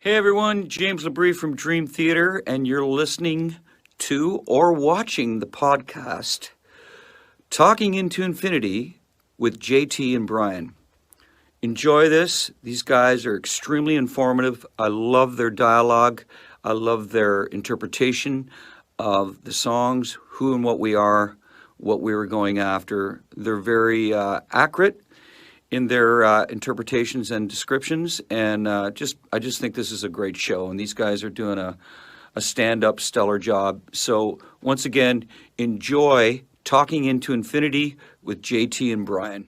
Hey everyone, James Labrie from Dream Theater, and you're listening to or watching the podcast Talking into Infinity with JT and Brian. Enjoy this. These guys are extremely informative. I love their dialogue. I love their interpretation of the songs, who and what we are, what we were going after. They're very accurate in their interpretations and descriptions, and I just think this is a great show, and these guys are doing a stand-up stellar job. So once again, enjoy Talking into Infinity with JT and Brian.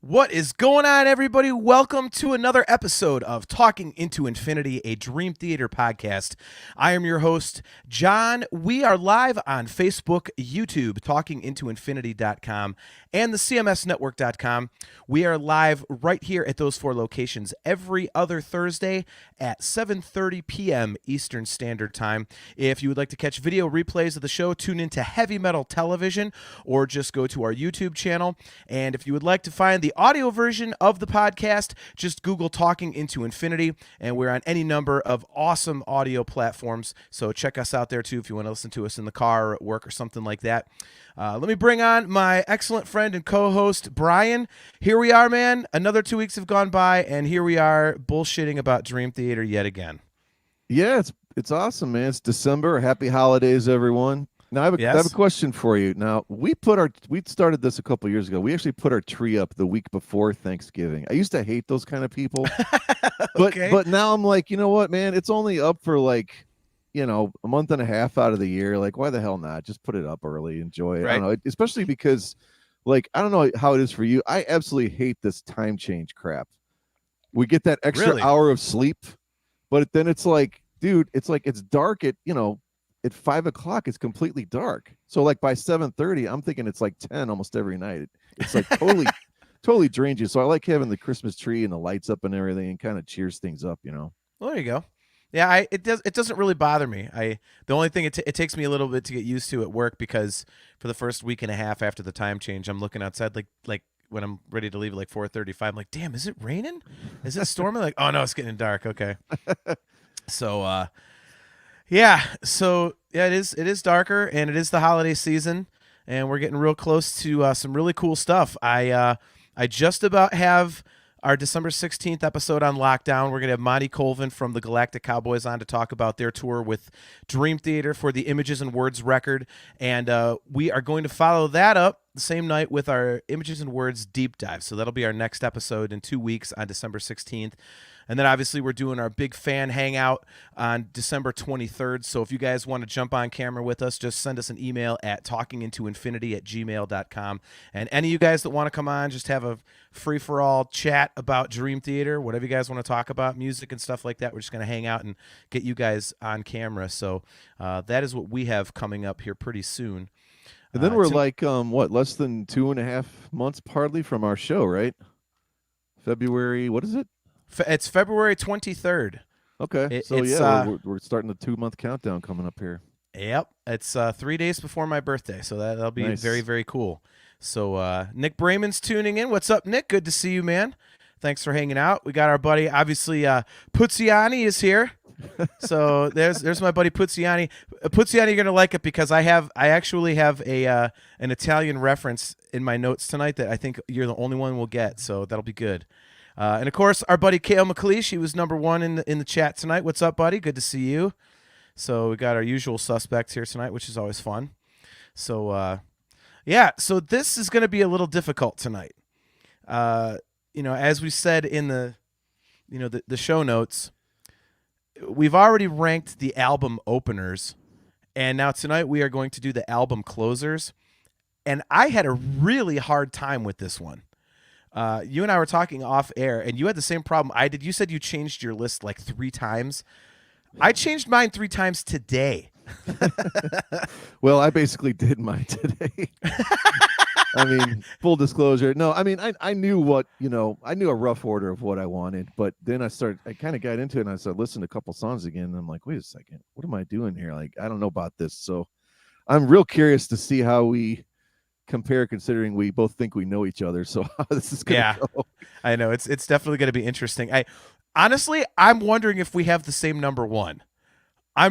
What is going on, everybody? Welcome to another episode of Talking into Infinity, a Dream Theater podcast. I am your host, John. We are live on Facebook, YouTube, talkingintoinfinity.com, and the cmsnetwork.com. We are live right here at those four locations every other Thursday at 7:30 p.m. Eastern Standard Time. If you would like to catch video replays of the show, tune into Heavy Metal Television or just go to our YouTube channel. And if you would like to find the audio version of the podcast, just Google Talking into Infinity, and we're on any number of awesome audio platforms. So check us out there too if you want to listen to us in the car or at work or something like that. Let me bring on my excellent friend and co-host, Brian. Here we are, man. Another 2 weeks have gone by, and here we are bullshitting about Dream Theater yet again. Yeah, it's awesome, man. It's December. Happy holidays, everyone. Now I have a question for you. Now we started this a couple years ago. We actually put our tree up the week before Thanksgiving. I used to hate those kind of people, but now I'm like, you know what, man? It's only up for like, a month and a half out of the year. Like, why the hell not? Just put it up early, enjoy it. Right. I don't know, especially because, like, I don't know how it is for you. I absolutely hate this time change crap. We get that extra hour of sleep, but then it's like, dude, it's dark at 5 o'clock. It's completely dark. So like by 7:30, I'm thinking it's like 10 almost every night. It's like totally drains you. So I like having the Christmas tree and the lights up and everything, and kind of cheers things up, Well, there you go. Yeah, it doesn't really bother me. The only thing it takes me a little bit to get used to at work, because for the first week and a half after the time change, I'm looking outside like when I'm ready to leave at like 4:35. I'm like, damn, is it raining? Is it storming? Like, oh no, it's getting dark. Okay. So it is darker, and it is the holiday season, and we're getting real close to some really cool stuff. I just about have our December 16th episode on lockdown. We're going to have Monty Colvin from the Galactic Cowboys on to talk about their tour with Dream Theater for the Images and Words record, and we are going to follow that up the same night with our Images and Words deep dive. So that'll be our next episode in 2 weeks on December 16th. And then obviously we're doing our big fan hangout on December 23rd. So if you guys want to jump on camera with us, just send us an email at talkingintoinfinity@gmail.com. And any of you guys that want to come on, just have a free-for-all chat about Dream Theater, whatever you guys want to talk about, music and stuff like that. We're just going to hang out and get you guys on camera. So that is what we have coming up here pretty soon. And then we're less than 2.5 months partly from our show, right? February, what is it? It's February 23rd. Okay. We're starting the 2-month countdown coming up here. Yep. It's 3 days before my birthday, so that'll be nice. Very, very cool. So Nick Brayman's tuning in. What's up, Nick? Good to see you, man. Thanks for hanging out. We got our buddy, obviously, Puzziani is here. So there's my buddy Puzziani. Puzziani, you're gonna like it because I actually have an Italian reference in my notes tonight that I think you're the only one we'll get. So that'll be good. And of course, our buddy Kale McLeish, he was number one in the chat tonight. What's up, buddy? Good to see you. So we got our usual suspects here tonight, which is always fun. So so this is going to be a little difficult tonight. As we said in the show notes, we've already ranked the album openers, and now tonight we are going to do the album closers. And I had a really hard time with this one. You and I were talking off air, and you had the same problem I did. You said you changed your list like 3 times. I changed mine 3 times today. Well, I basically did mine today. I mean, full disclosure. No, I mean, I knew what, I knew a rough order of what I wanted, but then I kind of got into it and I started listening to a couple songs again. And I'm like, wait a second, what am I doing here? Like, I don't know about this. So I'm real curious to see how we compare, considering we both think we know each other. So how this is going to go. I know it's definitely going to be interesting. I'm wondering if we have the same number one. I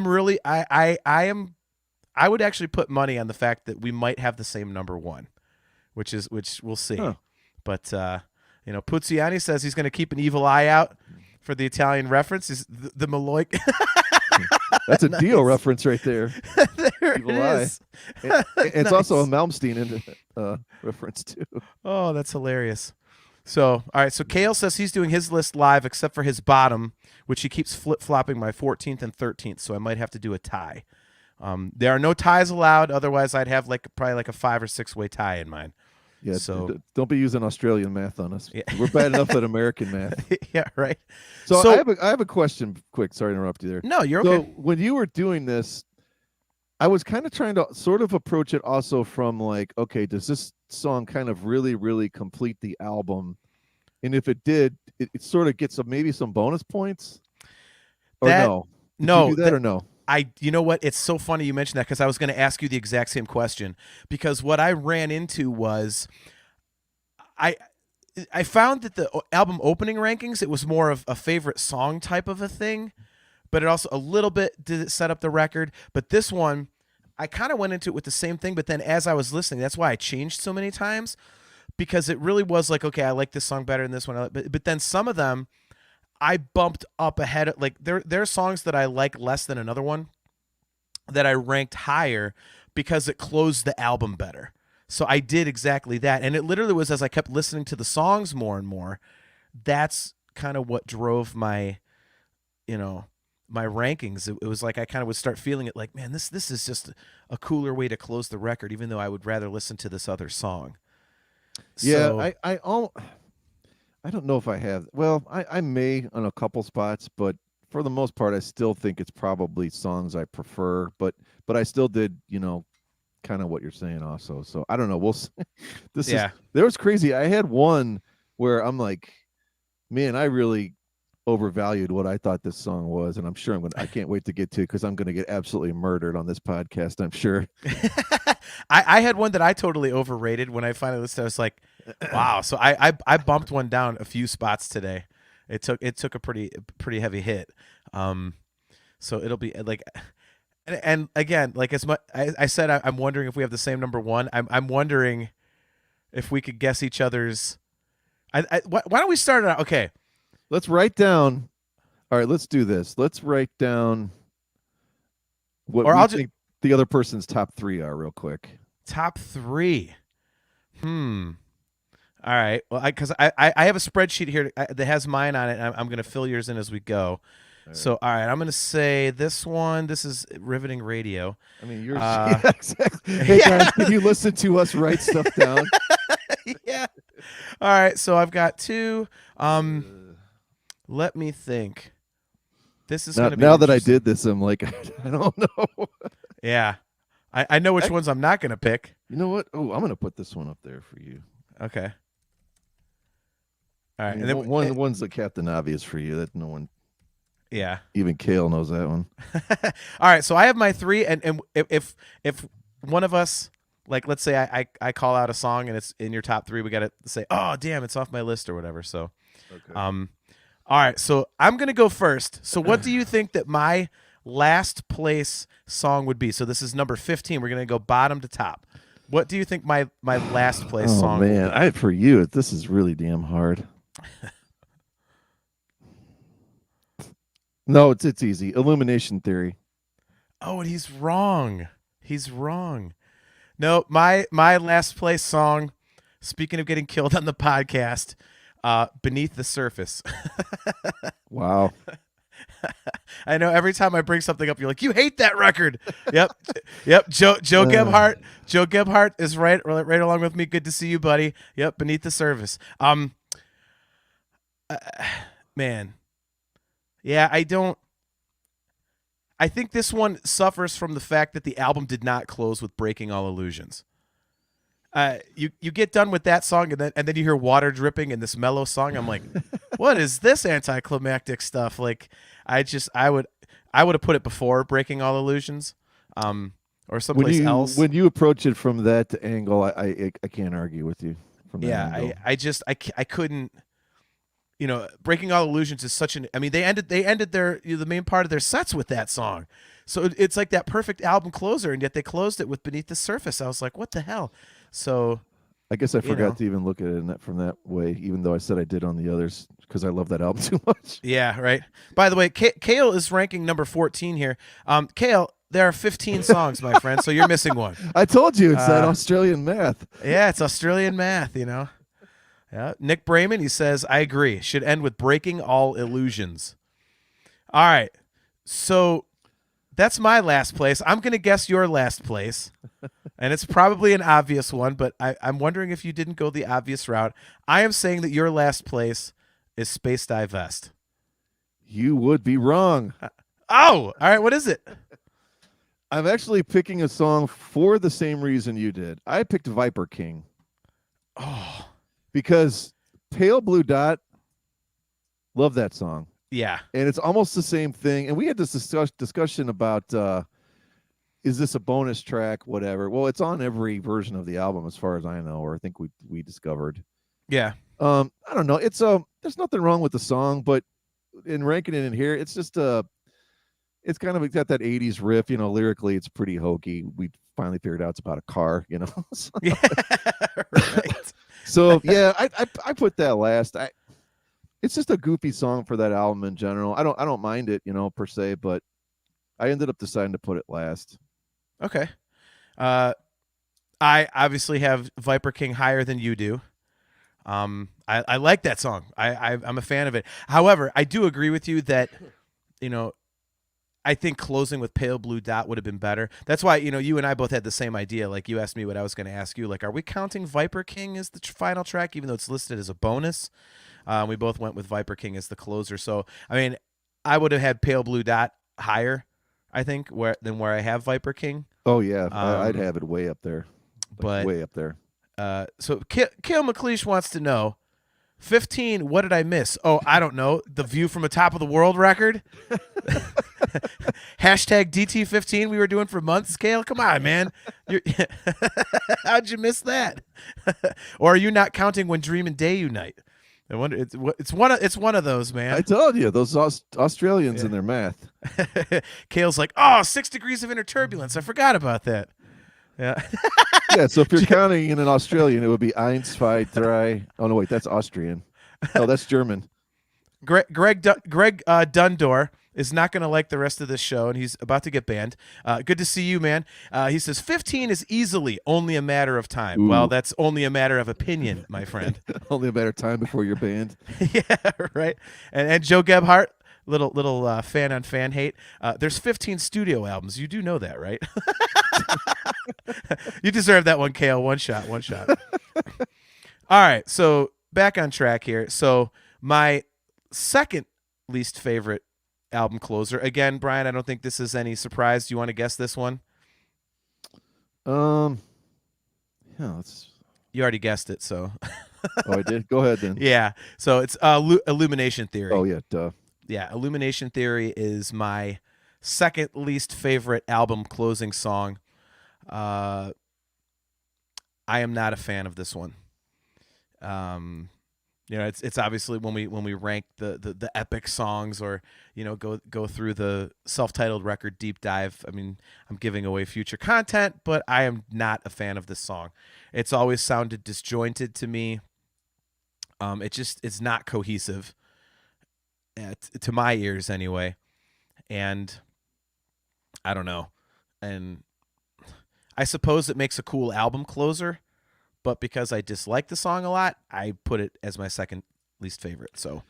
would actually put money on the fact that we might have the same number one, which we'll see. Huh. But Puziani says he's going to keep an evil eye out for the Italian reference. Is the Malloy? That's a Dio reference right there. There Evil it Eye. is. It's Nice. also a Malmsteen reference too. Oh, that's hilarious. So, all right. So Kale says he's doing his list live, except for his bottom, which he keeps flip-flopping my 14th and 13th. So I might have to do a tie. There are no ties allowed. Otherwise, I'd have probably like a 5 or 6 way tie in mine. Yeah. So don't be using Australian math on us. Yeah. We're bad enough at American math. Yeah, right. So I have a question. Quick, sorry to interrupt you there. No, you're So okay. when you were doing this, I was kind of trying to sort of approach it also from like, okay, does this song kind of really, really complete the album? And if it did, it sort of gets maybe some bonus points. Or no? Did No, you do that or no? You know what? It's so funny you mentioned that because I was going to ask you the exact same question, because what I ran into was I found that the album opening rankings, it was more of a favorite song type of a thing, but it also a little bit did it set up the record. But this one, I kind of went into it with the same thing, but then as I was listening, that's why I changed so many times, because it really was like, okay, I like this song better than this one, but then some of them I bumped up ahead of, like there are songs that I like less than another one that I ranked higher because it closed the album better. So I did exactly that. And it literally was as I kept listening to the songs more and more, that's kind of what drove my rankings. It was like I kind of would start feeling it like, man, this is just a cooler way to close the record, even though I would rather listen to this other song. Yeah, I don't know if I have. Well, I may on a couple spots, but for the most part, I still think it's probably songs I prefer. But I still did, kind of what you're saying also. So I don't know. We'll see. There was crazy. I had one where I'm like, man, I really overvalued what I thought this song was, and I'm sure I can't wait to get to, because I'm gonna get absolutely murdered on this podcast, I'm sure. I had one that I totally overrated when I finally listened. I was like, wow. So I bumped one down a few spots today. It took a pretty heavy hit. So it'll be like, and again, like as much I said, I'm wondering if we have the same number one. I'm wondering if we could guess each other's. Why don't we start it out? Okay. Let's write down. All right, let's do this. Let's write down what we think the other person's top 3 are real quick. Top 3. All right. Well, because I have a spreadsheet here that has mine on it. And I'm going to fill yours in as we go. All right. All right, I'm going to say this one. This is riveting radio. I mean, yours. Yeah, exactly. Hey, guys, can you listen to us write stuff down? Yeah. All right. So I've got 2. Let me think. This is going to be now that I did this, I'm like, I don't know. Yeah. I know which ones I'm not going to pick. You know what? Oh, I'm going to put this one up there for you. Okay. All right. And then one's the Captain Obvious for you. That no one. Yeah. Even Kale knows that one. All right. So I have my 3, and if one of us, like, let's say I call out a song and it's in your top 3, we got to say, oh, damn, it's off my list or whatever. So, okay. All right, so I'm going to go first. So what do you think that my last place song would be? So this is number 15. We're going to go bottom to top. What do you think my last place song would be? Oh, man, for you, this is really damn hard. No, it's easy. Illumination Theory. Oh, and he's wrong. He's wrong. No, my last place song, speaking of getting killed on the podcast, Beneath the Surface. Wow. I know every time I bring something up, you're like, you hate that record. Yep. Joe Gebhardt. Joe Gebhardt is right along with me. Good to see you, buddy. Yep. Beneath the Surface. Man. Yeah, I think this one suffers from the fact that the album did not close with Breaking All Illusions. you get done with that song and then you hear water dripping in this mellow song. I'm like, what is this anticlimactic stuff? Like, I would have put it before Breaking All Illusions, or someplace else. When you approach it from that angle, I can't argue with you from that angle. I couldn't. Breaking All Illusions is such an. I mean, they ended their the main part of their sets with that song, so it's like that perfect album closer, and yet they closed it with Beneath the Surface. I was like, what the hell? So, I guess I forgot to even look at it from that way, even though I said I did on the others because I love that album too much. Yeah, right. By the way, Kale is ranking number 14 here. Kale, there are 15 songs, my friend, so you're missing one. I told you it's that Australian math. Yeah, it's Australian math, Yeah. Nick Brayman, he says, I agree. Should end with Breaking All Illusions. All right. So that's my last place. I'm going to guess your last place. And it's probably an obvious one, but I'm wondering if you didn't go the obvious route. I am saying that your last place is Space Dive Vest. You would be wrong. All right. What is it? I'm actually picking a song for the same reason you did. I picked Viper King. Oh. Because Pale Blue Dot, love that song. Yeah. And it's almost the same thing. And we had this discussion about, is this a bonus track, whatever. Well, it's on every version of the album as far as I know, or I think we discovered. Yeah. I don't know. It's there's nothing wrong with the song, but in ranking it in here, it's just it's kind of got that 80s riff, lyrically it's pretty hokey. We finally figured out it's about a car, So, yeah, right. So yeah, I put that last. It's just a goofy song for that album in general. I don't mind it, per se, but I ended up deciding to put it last. Okay. I obviously have Viper King higher than you do. I like that song. I'm a fan of it. However, I do agree with you that, I think closing with Pale Blue Dot would have been better. That's why, you and I both had the same idea. Like, you asked me what I was going to ask you. Like, are we counting Viper King as the final track, even though it's listed as a bonus? We both went with Viper King as the closer. So, I mean, I would have had Pale Blue Dot higher, I think, than where I have Viper King. Oh, yeah. I'd have it way up there. But way up there. So, Kale McLeish wants to know, 15, what did I miss? Oh, I don't know. The View from a Top of the World record? Hashtag DT15 we were doing for months, Kale? Come on, man. How'd you miss that? Or are you not counting When Dream and Day Unite? I wonder. It's one of those, man. I told you, those Australians and their math. Kale's like, 6 degrees of inner turbulence. I forgot about that. Yeah. Yeah, so if you're counting in an Australian, it would be 1, 2, 3. Oh, no, wait, that's Austrian. Oh, that's German. Greg Dundor is not going to like the rest of this show, and he's about to get banned. Good to see you, man. He says 15 is easily only a matter of time. Ooh. Well, that's only a matter of opinion, my friend. Only a matter of time before you're banned. Yeah, right. And Joe Gebhardt, little fan on fan hate. There's 15 studio albums. You do know that, right? You deserve that one, Kale. One shot. All right, so back on track here. So my second least favorite album closer. Again, Brian, I don't think this is any surprise. Do you want to guess this one? Yeah, you already guessed it, so. Oh, I did? Go ahead then. Yeah, so it's Illumination Theory. Oh, yeah, duh. Yeah, Illumination Theory is my second least favorite album closing song. I am not a fan of this one. It's obviously when we rank the epic songs, or go through the self-titled record deep dive. I mean, I'm giving away future content, but I am not a fan of this song. It's always sounded disjointed to me. It's not cohesive to my ears anyway, and I don't know. And I suppose it makes a cool album closer, but because I dislike the song a lot, I put it as my second least favorite. So,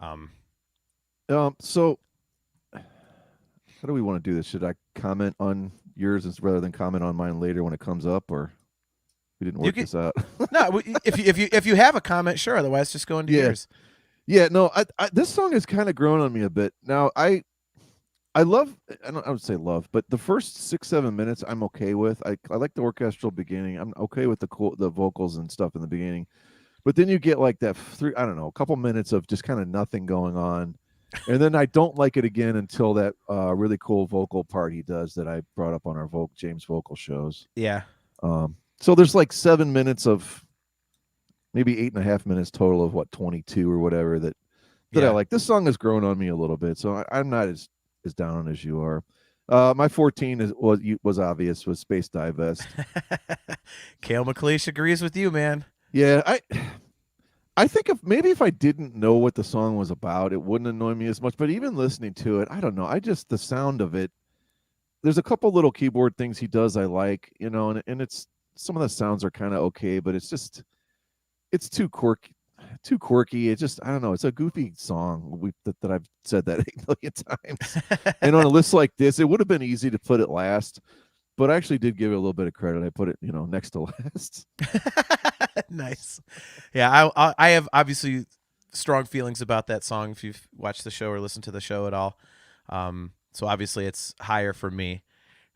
so how do we want to do this? Should I comment on yours rather than comment on mine later when it comes up, or we didn't work this out? No, if you have a comment, sure. Otherwise, just go into yours. Yeah, no, I this song has kind of grown on me a bit. Now, I I would say love, but the first 6-7 minutes I'm okay with. I like the orchestral beginning. I'm okay with the vocals and stuff in the beginning, but then you get like that I don't know, a couple minutes of just kind of nothing going on, and then I don't like it again until that really cool vocal part he does that I brought up on our James vocal shows. Yeah. So there's like 7 minutes of maybe 8.5 minutes total of 22 or whatever that I like. This song has grown on me a little bit, so I'm not as down as you are. My 14 was obvious, was Space Divest. Cale McLeish agrees with you, man. Yeah, I think if I didn't know what the song was about, it wouldn't annoy me as much. But even listening to it, I don't know. The sound of it. There's a couple little keyboard things he does I like, and it's some of the sounds are kind of okay, but it's too quirky. It just, I don't know. It's a goofy song. That I've said that 8 million times. And on a list like this, it would have been easy to put it last, but I actually did give it a little bit of credit. I put it, next to last. Nice. Yeah, I have obviously strong feelings about that song if you've watched the show or listened to the show at all. So obviously it's higher for me.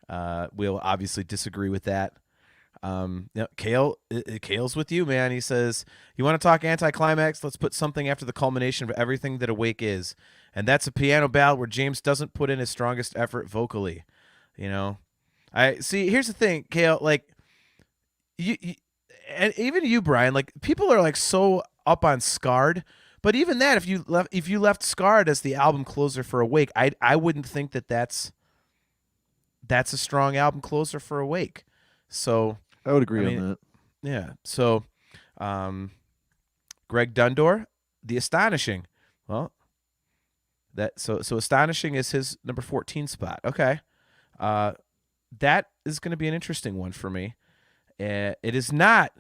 We'll obviously disagree with that. Cale's with you, man. He says, you want to talk anticlimax? Let's put something after the culmination of everything that Awake is. And that's a piano ballad where James doesn't put in his strongest effort vocally. I see. Here's the thing, Cale, like you and even you, Brian, like people are like so up on Scarred, but even that, if you left Scarred as the album closer for Awake, I wouldn't think that's a strong album closer for Awake. So I would agree on that. Yeah. So, Greg Dundor, The Astonishing. Well, so Astonishing is his number 14 spot. Okay. That is going to be an interesting one for me. It is not,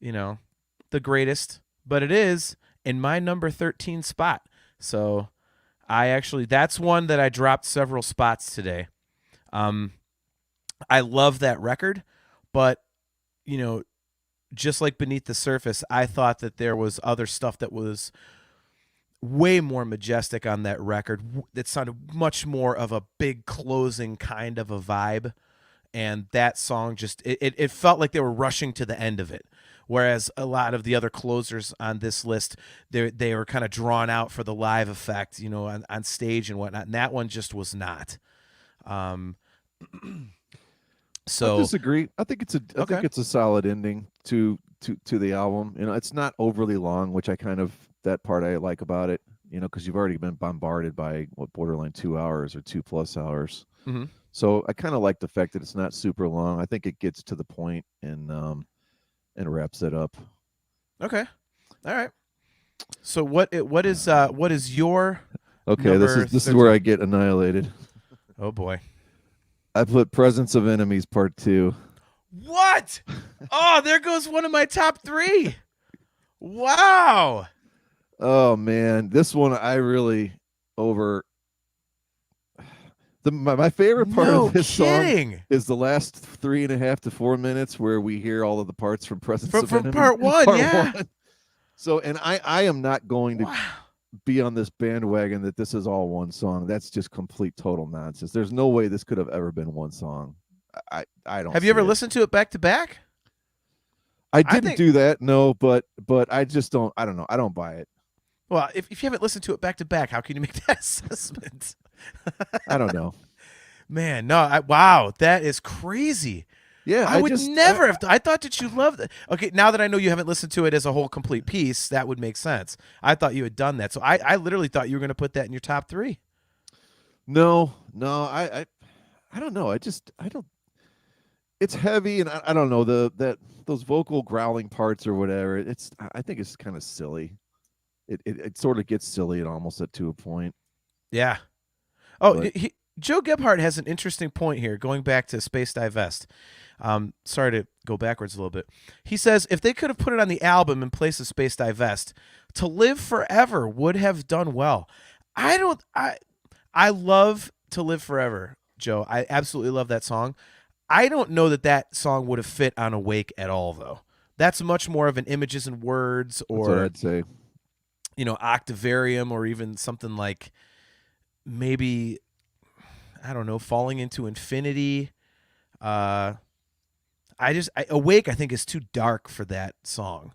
the greatest, but it is in my number 13 spot. So that's one that I dropped several spots today. I love that record, but, just like Beneath the Surface, I thought that there was other stuff that was way more majestic on that record that sounded much more of a big closing kind of a vibe. And that song just, it felt like they were rushing to the end of it. Whereas a lot of the other closers on this list, they were kind of drawn out for the live effect, on stage and whatnot. And that one just was not. So I disagree. I think it's a solid ending to the album. It's not overly long, which that part I like about it. Because you've already been bombarded by borderline 2 hours or 2+ hours. Mm-hmm. So I kind of like the fact that it's not super long. I think it gets to the point and wraps it up. Okay, all right. So what is your okay? This is where I get annihilated. Oh boy. I put Presence of Enemies Part 2. What? Oh, there goes one of my top 3. Wow. Oh man, this one I really over. My favorite part of this song is the last 3.5 to 4 minutes where we hear all of the parts from Presence of Enemies. From part 1, yeah. 1. So, and I am not going to be on this bandwagon that this is all one song. That's just complete total nonsense. There's no way this could have ever been one song. I don't. Have you ever listened to it back to back? I didn't do that, no, but I just don't. I don't know. I don't buy it. Well, if you haven't listened to it back to back, how can you make that assessment? I don't know. Man, no. Wow, that is crazy. Yeah, I would never have. I thought that you loved it. Okay, now that I know you haven't listened to it as a whole complete piece, that would make sense. I thought you had done that, so I literally thought you were going to put that in your top 3. No, I don't know. I don't. It's heavy, and I don't know those vocal growling parts or whatever. I think it's kind of silly. It sort of gets silly and almost to a point. Yeah. Oh, Joe Gebhardt has an interesting point here, going back to Space Divest. Sorry to go backwards a little bit. He says, if they could have put it on the album in place of Space Divest, To Live Forever would have done well. I love To Live Forever, Joe. I absolutely love that song. I don't know that song would have fit on Awake at all, though. That's much more of an Images and Words, or that's what I'd say. Octavarium, or even something like maybe I don't know, Falling Into Infinity. Awake, I think, is too dark for that song.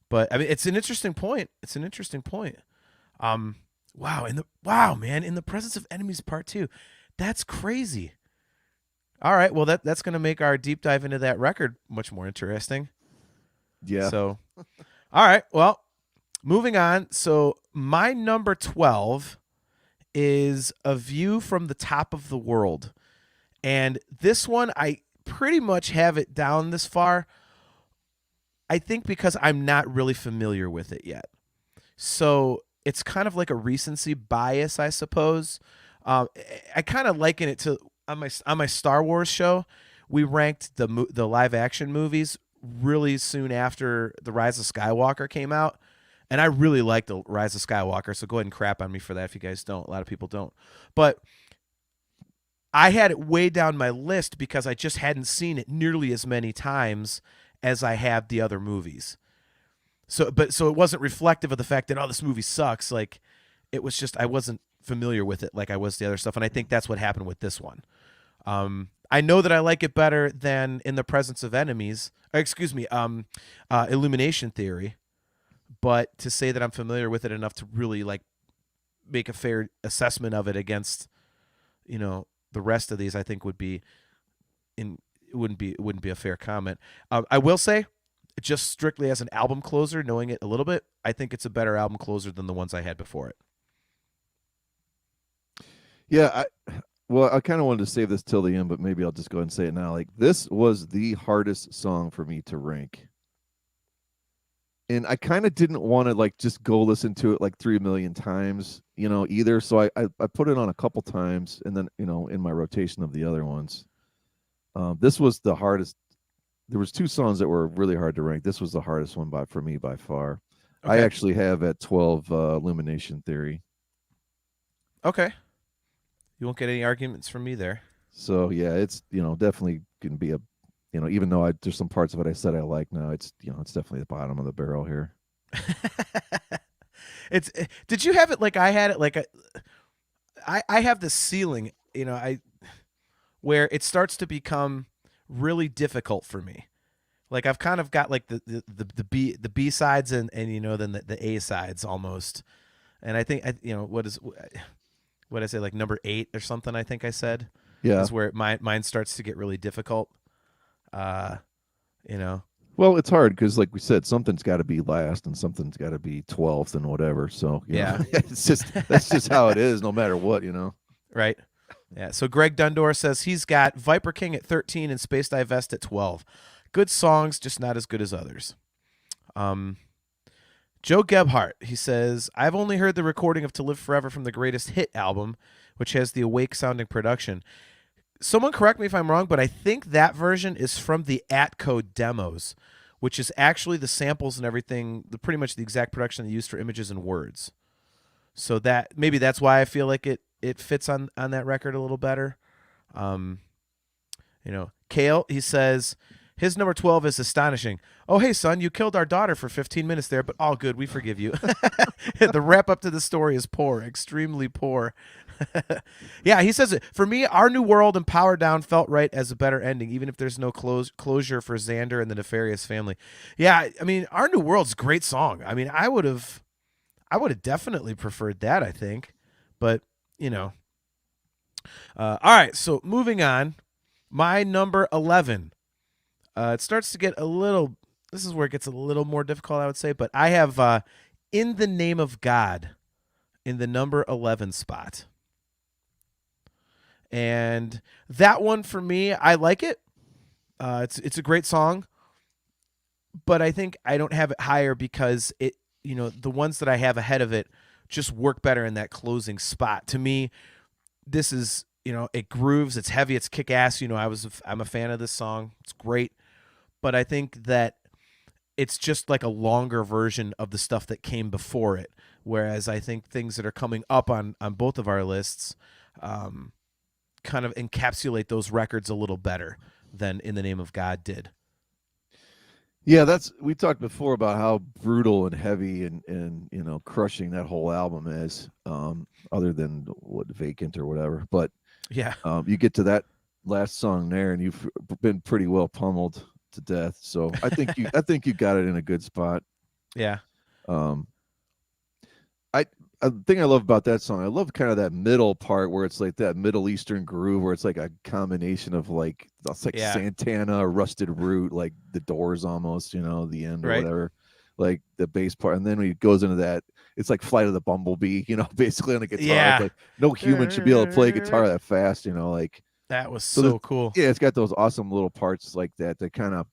But I mean, it's an interesting point. Wow, man, In the Presence of Enemies Part 2. That's crazy. All right, well that's going to make our deep dive into that record much more interesting. Yeah. So, all right, well, moving on. So, my number 12 is A View from the Top of the World. And this one, I pretty much have it down this far, I think because I'm not really familiar with it yet. So it's kind of like a recency bias, I suppose. I kind of liken it to on my Star Wars show. We ranked the live action movies really soon after The Rise of Skywalker came out, and I really liked The Rise of Skywalker. So go ahead and crap on me for that if you guys don't. A lot of people don't, but I had it way down my list because I just hadn't seen it nearly as many times as I have the other movies. So it wasn't reflective of the fact that, oh, this movie sucks. Like, it was just I wasn't familiar with it like I was the other stuff, and I think that's what happened with this one. I know that I like it better than In the Presence of Enemies. Illumination Theory. But to say that I'm familiar with it enough to really like make a fair assessment of it against, the rest of these, I think it wouldn't be a fair comment. I will say, just strictly as an album closer, knowing it a little bit, I think it's a better album closer than the ones I had before it. Yeah, I kind of wanted to save this till the end, but maybe I'll just go ahead and say it now. Like, this was the hardest song for me to rank. And I kind of didn't want to like just go listen to it like 3 million times, either. So I put it on a couple times, and then in my rotation of the other ones. This was the hardest. There was 2 songs that were really hard to rank. This was the hardest one for me by far. Okay. I actually have at 12 Illumination Theory. Okay, you won't get any arguments from me there. So yeah, it's definitely going to be a. Even though there's some parts of it I said I like now, it's it's definitely the bottom of the barrel here. Did you have it like I had it? Like I have this ceiling, where it starts to become really difficult for me. Like, I've kind of got like the B sides and then the A sides almost, and I think what I say, like number 8 or something, I think I said, is where mine starts to get really difficult. Well, it's hard because, like we said, something's got to be last and something's got to be 12th and whatever. So it's that's just how it is, no matter what, Right. Yeah. So Greg Dundor says he's got Viper King at 13 and Space Divest at 12. Good songs, just not as good as others. Joe Gebhardt, he says, I've only heard the recording of To Live Forever from the Greatest Hit album, which has the Awake sounding production. Someone correct me if I'm wrong, but I think that version is from the Atco demos, which is actually the samples and everything, pretty much the exact production they used for images and words. So maybe that's why I feel like it fits on that record a little better. Kale, he says his number 12 is Astonishing. Oh, hey, son, you killed our daughter for 15 minutes there, but all good. We forgive you. The wrap up to the story is poor, extremely poor. Yeah, he says it. For me, Our New World and Power Down felt right as a better ending, even if there's no closure for Xander and the Nefarious family. Yeah, I mean, Our New World's a great song. I mean, I would have definitely preferred that, I think. But, all right, so moving on. My number 11. It starts to get this is where it gets a little more difficult, I would say. But I have In the Name of God in the number 11 spot. And that one, for me, I like it. It's a great song. But I think I don't have it higher because the ones that I have ahead of it just work better in that closing spot. To me, this is, it grooves, it's heavy, it's kick-ass. I'm a fan of this song. It's great. But I think that it's just like a longer version of the stuff that came before it. Whereas I think things that are coming up on both of our lists kind of encapsulate those records a little better than In the Name of God did. Yeah, we talked before about how brutal and heavy and crushing that whole album is. Other than what Vacant or whatever, but Yeah. you get to that last song there, and you've been pretty well pummeled to death. So I think you got it in a good spot. Yeah. Um, I the thing I love about that song, I love kind of that middle part where it's like that Middle Eastern groove, where it's like a combination of like it's like Yeah. Santana, Rusted Root, like the Doors almost, the end or Right. whatever, like the bass part, and then when he goes into that, it's like Flight of the Bumblebee, basically on the guitar. It's Yeah. like no human should be able to play guitar that fast, like. That was So so cool. yeah, it's got those awesome little parts like that that kind of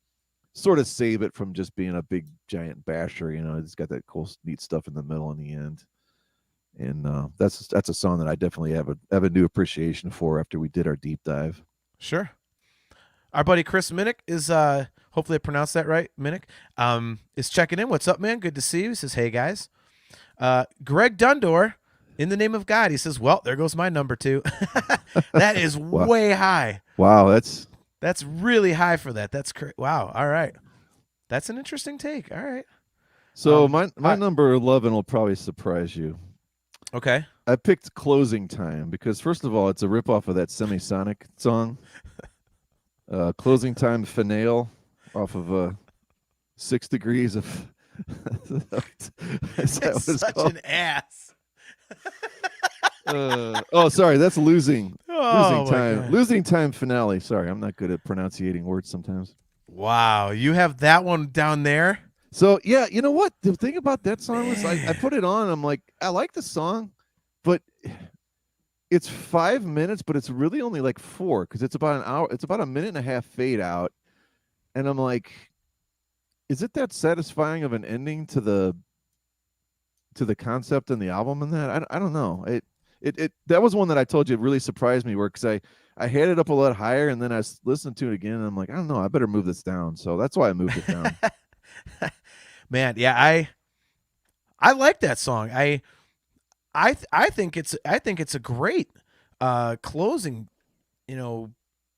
sort of save it from just being a big giant basher. It's got that cool, neat stuff in the middle and the end. And that's a song that I definitely have a new appreciation for after we did our deep dive. Sure. Our buddy Chris Minnick is hopefully I pronounced that right, Minnick, is checking in. What's up, man? Good to see you. He says, hey guys. Greg Dundor, in the name of God, he says, well, there goes my number 2. That is Wow. way high. Wow, That's really high for that. That's wow. All right. That's an interesting take. All right. so my number 11 will probably surprise you. Okay. I picked Closing Time because first of all, it's a ripoff of that Semisonic song. Closing Time Finale off of 6 Degrees of Is that It's what it's such called? an ass. Sorry, that's losing Oh, my time. God. Losing time finale. Sorry, I'm not good at pronunciating words sometimes. Wow. You have that one down there? So yeah, you know what? The thing about that song was I Man. put it on. I'm like, I like the song, but it's 5 minutes, but it's really only like 4 because it's about an hour. It's about a minute and a half fade out, and I'm like, is it that satisfying of an ending to the concept and the album and that? I don't know. It that was one that I told you really surprised me, where because I had it up a lot higher, and then I listened to it again, and I'm like, I don't know, I better move this down. So that's why I moved it down. Man, yeah, I like that song. I think it's a great closing,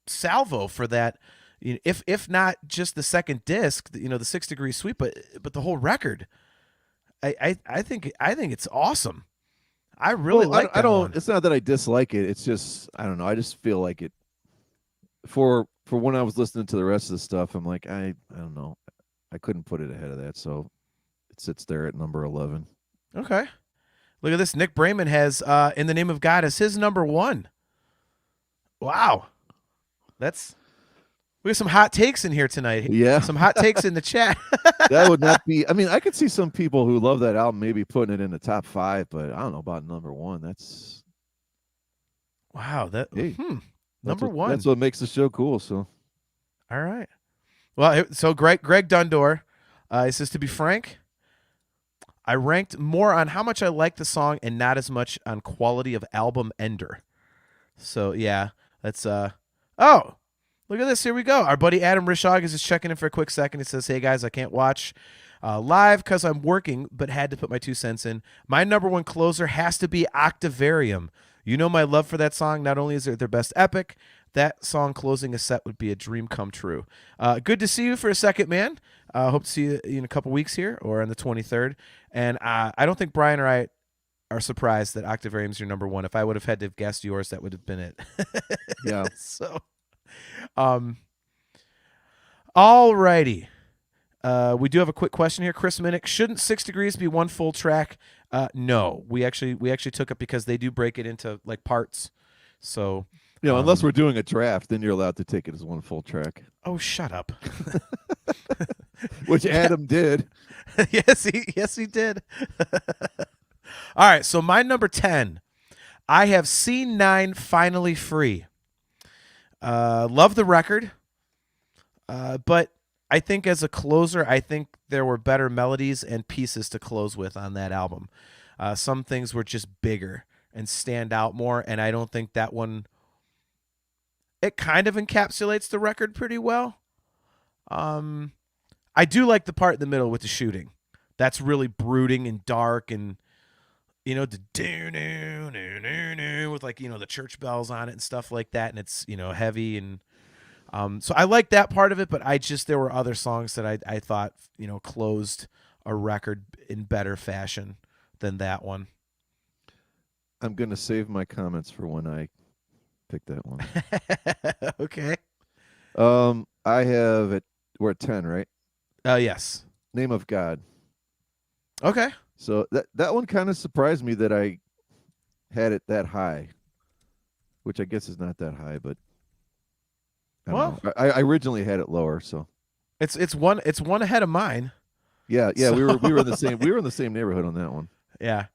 salvo for that. If not just the second disc, the 6 Degree Sweep, but the whole record. I think it's awesome. I really like that I don't. one. It's not that I dislike it. It's just I don't know. I just feel like it for when I was listening to the rest of the stuff. I'm like I don't know. I couldn't put it ahead of that, so it sits there at number 11. Okay. Look at this. Nick Brayman has In the Name of God as his number 1. Wow. We have some hot takes in here tonight. Yeah, Some hot takes in the chat. that would not be. I mean, I could see some people who love that album maybe putting it in the top 5, but I don't know about number 1. That's Wow. hey, Number 1. That's what makes the show cool. So All right. Well, so Greg Dundor, he says, to be frank, I ranked more on how much I like the song and not as much on quality of album ender. So yeah, that's oh, look at this. Here we go. Our buddy Adam Rishog is just checking in for a quick second. He says, hey guys, I can't watch live because I'm working, but had to put my 2 cents in. My number 1 closer has to be Octavarium. You know my love for that song. Not only is it their best epic, that song closing a set would be a dream come true. Good to see you for a second, man. Hope to see you in a couple weeks here or on the 23rd. And I don't think Brian or I are surprised that Octavarium's your number 1. If I would have had to have guessed yours, that would have been it. yeah. So, all righty. We do have a quick question here. Chris Minnick, shouldn't 6 Degrees be one full track? No, we actually took it because they do break it into like parts. So, unless we're doing a draft, then you're allowed to take it as one full track. Oh, shut up. Which Adam did. yes, he did. All right, so my number 10, I have Scene 9 Finally Free. Love the record, but I think as a closer, I think there were better melodies and pieces to close with on that album. Some things were just bigger and stand out more, and I don't think that one, it kind of encapsulates the record pretty well. I do like the part in the middle with the shooting. That's really brooding and dark, and the do with like the church bells on it and stuff like that, and it's heavy, and So I like that part of it, but there were other songs that I thought, closed a record in better fashion than that one. I'm gonna save my comments for when I pick that one. Okay. I have it. We're at 10, right? Yes. Name of God. Okay. So that one kind of surprised me that I had it that high, which I guess is not that high, but I don't know. I originally had it lower, so it's one ahead of mine. yeah. So... we were in the same neighborhood on that one. Yeah.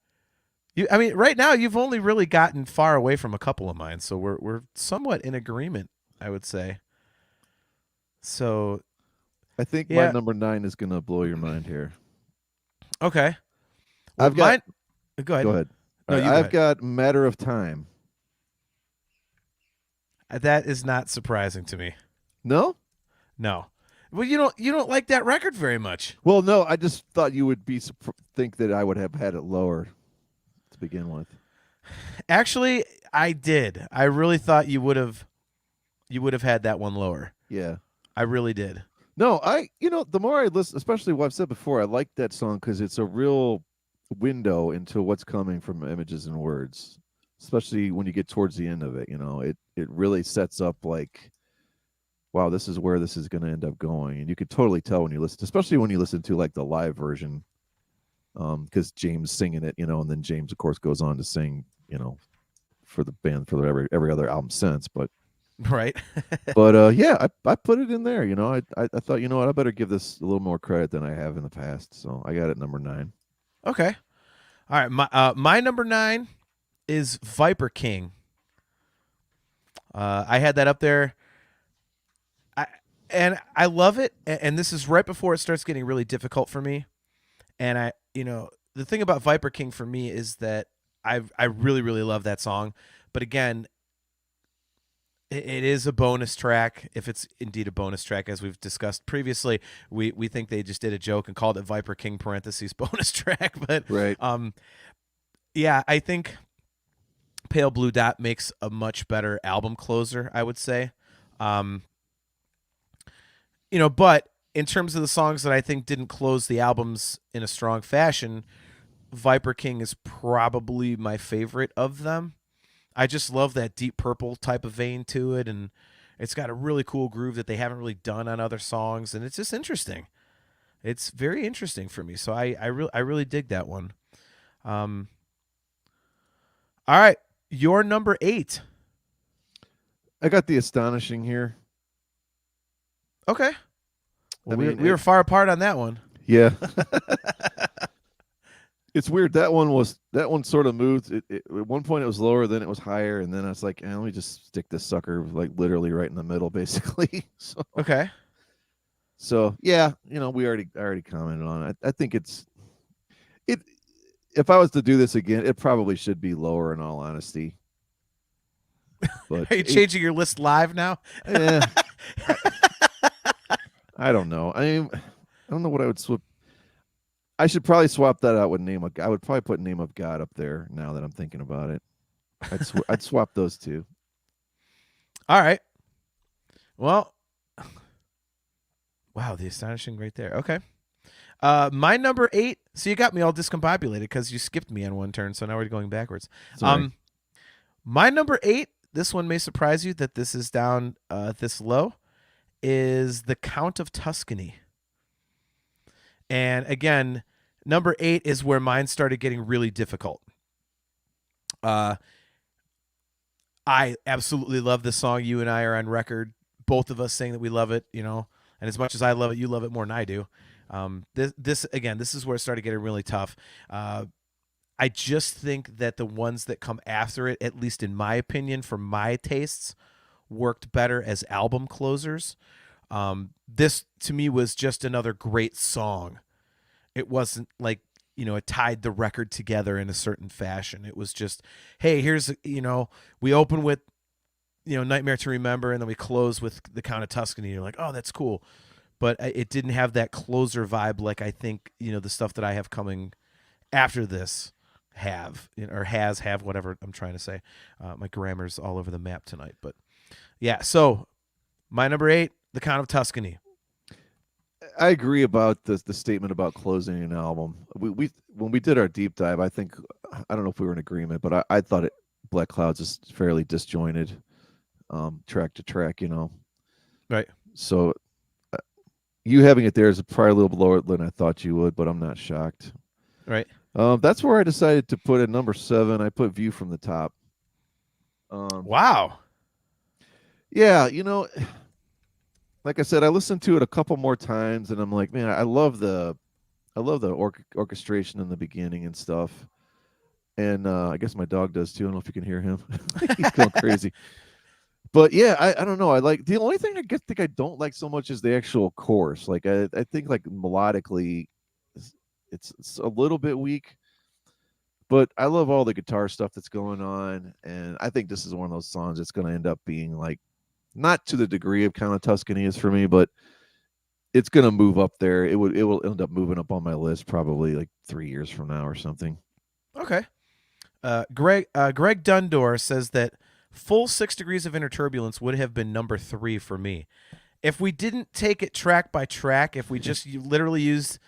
I mean, right now you've only really gotten far away from a couple of mine, so we're somewhat in agreement, I would say. So, I think my number 9 is gonna blow your mind here. Okay. Well, Go ahead. Go ahead. No, I've got Matter of Time. That is not surprising to me. No? No. Well, you don't like that record very much. Well, no, I just thought you would think that I would have had it lower to begin with. Actually, I did. I really thought you would have had that one lower. Yeah. I really did. No, the more I listen, especially what I've said before, I like that song because it's a real window into what's coming from images and words, especially when you get towards the end of it. It really sets up like, wow, this is where this is going to end up going. And you could totally tell when you listen, especially when you listen to like the live version, because James singing it, and then James, of course, goes on to sing, for the band for every other album since, but. Right. But yeah, I put it in there. I thought, what, I better give this a little more credit than I have in the past. So I got it number 9. Okay. All right. My number 9 is Viper King. I had that up there. I love it. And this is right before it starts getting really difficult for me. And the thing about Viper King for me is that I really, really love that song. But again, it is a bonus track, if it's indeed a bonus track, as we've discussed previously. We think they just did a joke and called it Viper King parentheses bonus track, but right. Yeah, I think Pale Blue Dot makes a much better album closer, I would say. But in terms of the songs that I think didn't close the albums in a strong fashion, Viper King is probably my favorite of them. I just love that Deep Purple type of vein to it, and it's got a really cool groove that they haven't really done on other songs, and it's just interesting. It's very interesting for me, so I really dig that one. All right, your number 8. I got The Astonishing here. Okay. Well, we were far apart on that one. Yeah. It's weird. That one sort of moved. At one point it was lower, then it was higher, and then I was like, let me just stick this sucker like literally right in the middle, basically. So okay. So yeah, I already commented on it. I think it. If I was to do this again, it probably should be lower. In all honesty. But are you changing your list live now? Yeah. I don't know. I don't know what I would swap. I should probably swap that out with Name of God. I would probably put Name of God up there now that I'm thinking about it. I'd swap those two. All right. Well, wow, The Astonishing right there. Okay. My number 8. So you got me all discombobulated because you skipped me on one turn, so now we're going backwards. Sorry. My number 8, this one may surprise you that this is down this low, is The Count of Tuscany. And again, number 8 is where mine started getting really difficult. I absolutely love this song. You and I are on record, both of us saying that we love it, and as much as I love it, you love it more than I do. This is where it started getting really tough. I just think that the ones that come after it, at least in my opinion, for my tastes, worked better as album closers. This to me was just another great song. It wasn't like, it tied the record together in a certain fashion. It was just, hey, here's, we open with, Nightmare to Remember, and then we close with The Count of Tuscany. You're like, oh, that's cool. But it didn't have that closer vibe like I think, the stuff that I have coming after this have, or have, whatever I'm trying to say. My grammar's all over the map tonight. But yeah, so My number 8, The Count of Tuscany. I agree about the statement about closing an album. We when we did our deep dive, I think I don't know if we were in agreement, but I thought Black Clouds is fairly disjointed, track to track. Right. So you having it there is probably a little lower than I thought you would, but I'm not shocked. Right. That's where I decided to put it number 7. I put View from the Top. Wow. Yeah, like I said, I listened to it a couple more times, and I'm like, man, I love the orchestration in the beginning and stuff. And I guess my dog does too. I don't know if you can hear him. He's going crazy. But yeah, I don't know. I like the only thing think I don't like so much is the actual chorus. Like I think like melodically, it's a little bit weak. But I love all the guitar stuff that's going on, and I think this is one of those songs that's going to end up being like, not to the degree of Count of Tuscany is for me, but it's going to move up there. It will end up moving up on my list probably like 3 years from now or something. Okay. Greg Dundor says that full 6 Degrees of Inner Turbulence would have been number 3 for me. If we didn't take it track by track, if we just literally used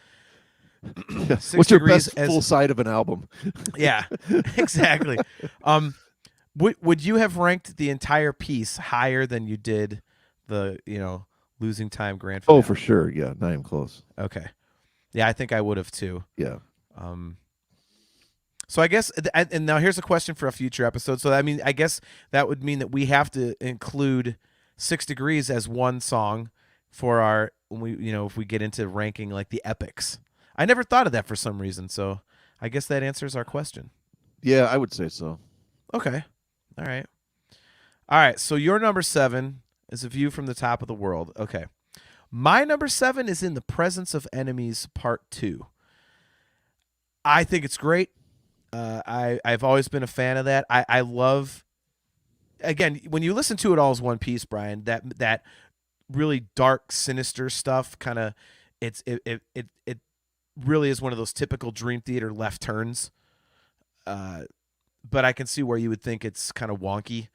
What's your best full side of an album? Yeah, exactly. Would you have ranked the entire piece higher than you did the Losing Time grand finale? Oh, for sure. Yeah, not even close. Okay. Yeah, I think I would have too. Yeah. So I guess, and now here's a question for a future episode. So I guess that would mean that we have to include 6 Degrees as one song for our if we get into ranking like the epics. I never thought of that for some reason, so I guess that answers our question. Yeah, I would say so. Okay. All right. So your number 7 is A View from the Top of the World. Okay. My number 7 is In the Presence of Enemies Part 2. I think it's great. I've always been a fan of that. I love, again, when you listen to it all as one piece, Brian, that really dark, sinister stuff kind of, it really is one of those typical Dream Theater left turns. But I can see where you would think it's kind of wonky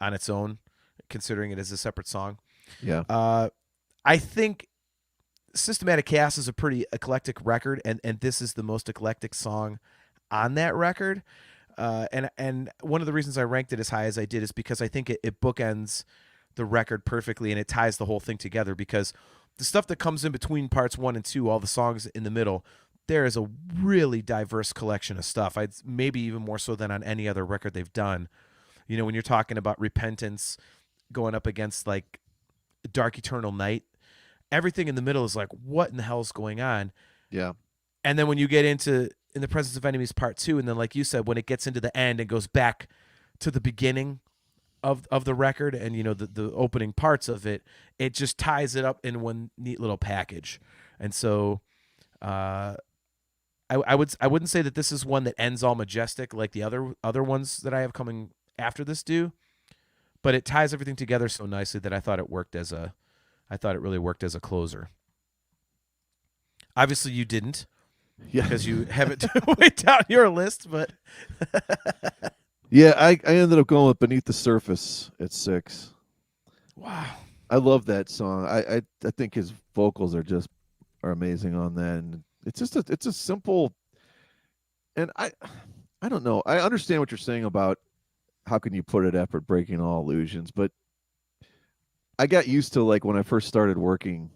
on its own, considering it as a separate song. Yeah. I think Systematic Chaos is a pretty eclectic record, and this is the most eclectic song on that record. And one of the reasons I ranked it as high as I did is because I think it bookends the record perfectly, and it ties the whole thing together, because the stuff that comes in between parts 1 and 2, all the songs in the middle, there is a really diverse collection of stuff. Maybe even more so than on any other record they've done. When you're talking about Repentance going up against like Dark Eternal Night, everything in the middle is like, what in the hell is going on? Yeah. And then when you get into In the Presence of Enemies Part 2, and then like you said, when it gets into the end and goes back to the beginning of the record and the opening parts of it, it just ties it up in one neat little package. And so I wouldn't say that this is one that ends all majestic like the other ones that I have coming after this do, but it ties everything together so nicely that I thought it really worked as a closer. Obviously you didn't. Yeah. Because you have it way down your list, but yeah, I ended up going with Beneath the Surface at 6. Wow. I love that song. I think his vocals are amazing on that, and it's a simple, and I don't know. I understand what you're saying about how can you put it after breaking all illusions, but I got used to, like, when I first started working,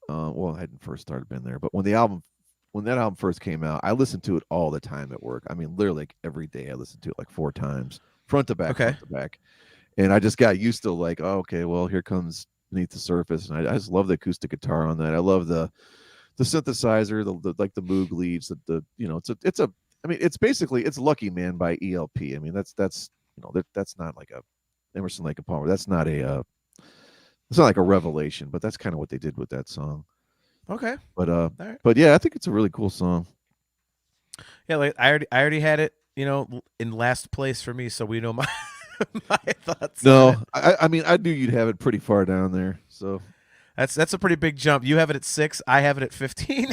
well, I hadn't first started been there, but when that album first came out, I listened to it all the time at work. I mean, literally like every day I listened to it like 4 times, front to back, front to back. And I just got used to like, oh, okay, well, here comes Beneath the Surface. And I just love the acoustic guitar on that. I love the synthesizer, the like the Moog leads, it's basically Lucky Man by ELP. I mean, that's not like a Emerson, Lake and Palmer. It's not like a revelation, but that's kind of what they did with that song. Okay. But but yeah, I think it's a really cool song. Yeah, like I already had it, in last place for me, so we know my my thoughts. No, I mean, I knew you'd have it pretty far down there. So that's a pretty big jump. You have it at 6, I have it at 15.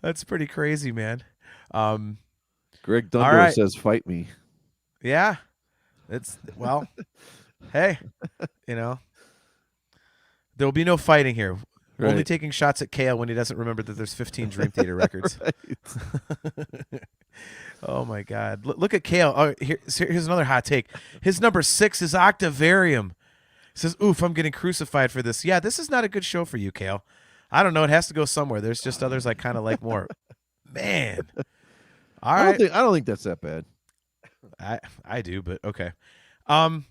That's pretty crazy, man. Greg Dundor says, "Fight me." Yeah, Hey, you know, there will be no fighting here. Right. Only taking shots at Kale when he doesn't remember that there's 15 Dream Theater records. Oh my God! Look at Kale. Oh, here's another hot take. His number 6 is Octavarium. He says, "Oof, I'm getting crucified for this." Yeah, this is not a good show for you, Kale. I don't know. It has to go somewhere. There's just others I kind of like more. Man. All right. I don't think that's that bad. I do, but okay. All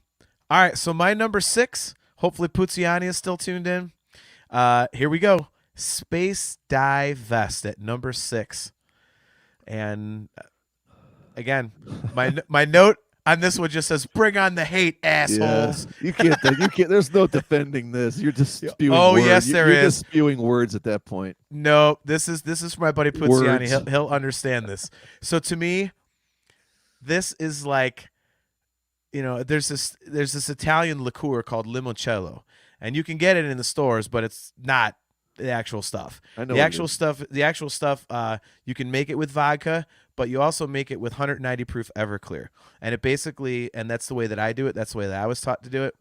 right. So my number 6. Hopefully Puziani is still tuned in. Here we go. Space Dive Vest at number 6. And again, my note on this one just says, "Bring on the hate, assholes." Yeah. You can't. There's no defending this. You're just spewing. Oh, words. yes, there You're is. just spewing words at that point. No, this is for my buddy Puziani. Words. He'll understand this. So to me, this is like, there's this Italian liqueur called limoncello, and you can get it in the stores, but it's not the actual stuff. I know the actual stuff. You can make it with vodka, but you also make it with 190 proof Everclear, and it basically, and that's the way that I do it. That's the way that I was taught to do it,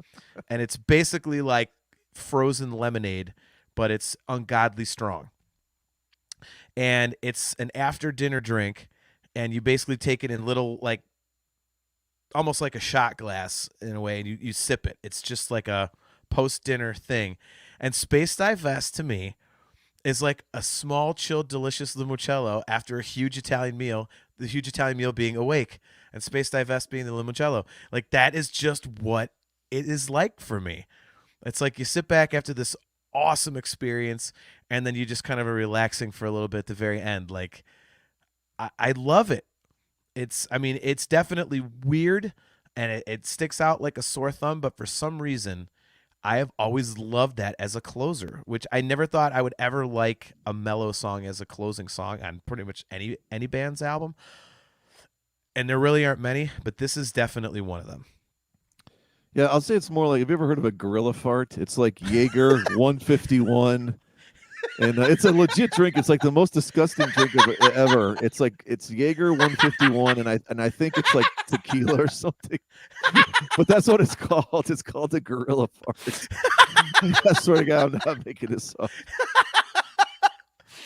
and it's basically like frozen lemonade, but it's ungodly strong, and it's an after dinner drink, and you basically take it in little, like, almost like a shot glass in a way, and you sip it. It's just like a post-dinner thing. And Space Dive Vest to me is like a small, chilled, delicious limoncello after a huge Italian meal, the huge Italian meal being awake, and Space Dive Vest being the limoncello. Like, that is just what it is like for me. It's like you sit back after this awesome experience, and then you just kind of are relaxing for a little bit at the very end. Like, I love it. It's definitely weird, and it sticks out like a sore thumb, but for some reason, I have always loved that as a closer, which I never thought I would ever like a mellow song as a closing song on pretty much any band's album. And there really aren't many, but this is definitely one of them. Yeah, I'll say it's more like, have you ever heard of a gorilla fart? It's like Jaeger 151. And it's a legit drink. It's like the most disgusting drink ever. It's Jaeger 151, and I think it's like tequila or something. But that's what it's called. It's called a gorilla fart. I swear to God, I'm not making this up.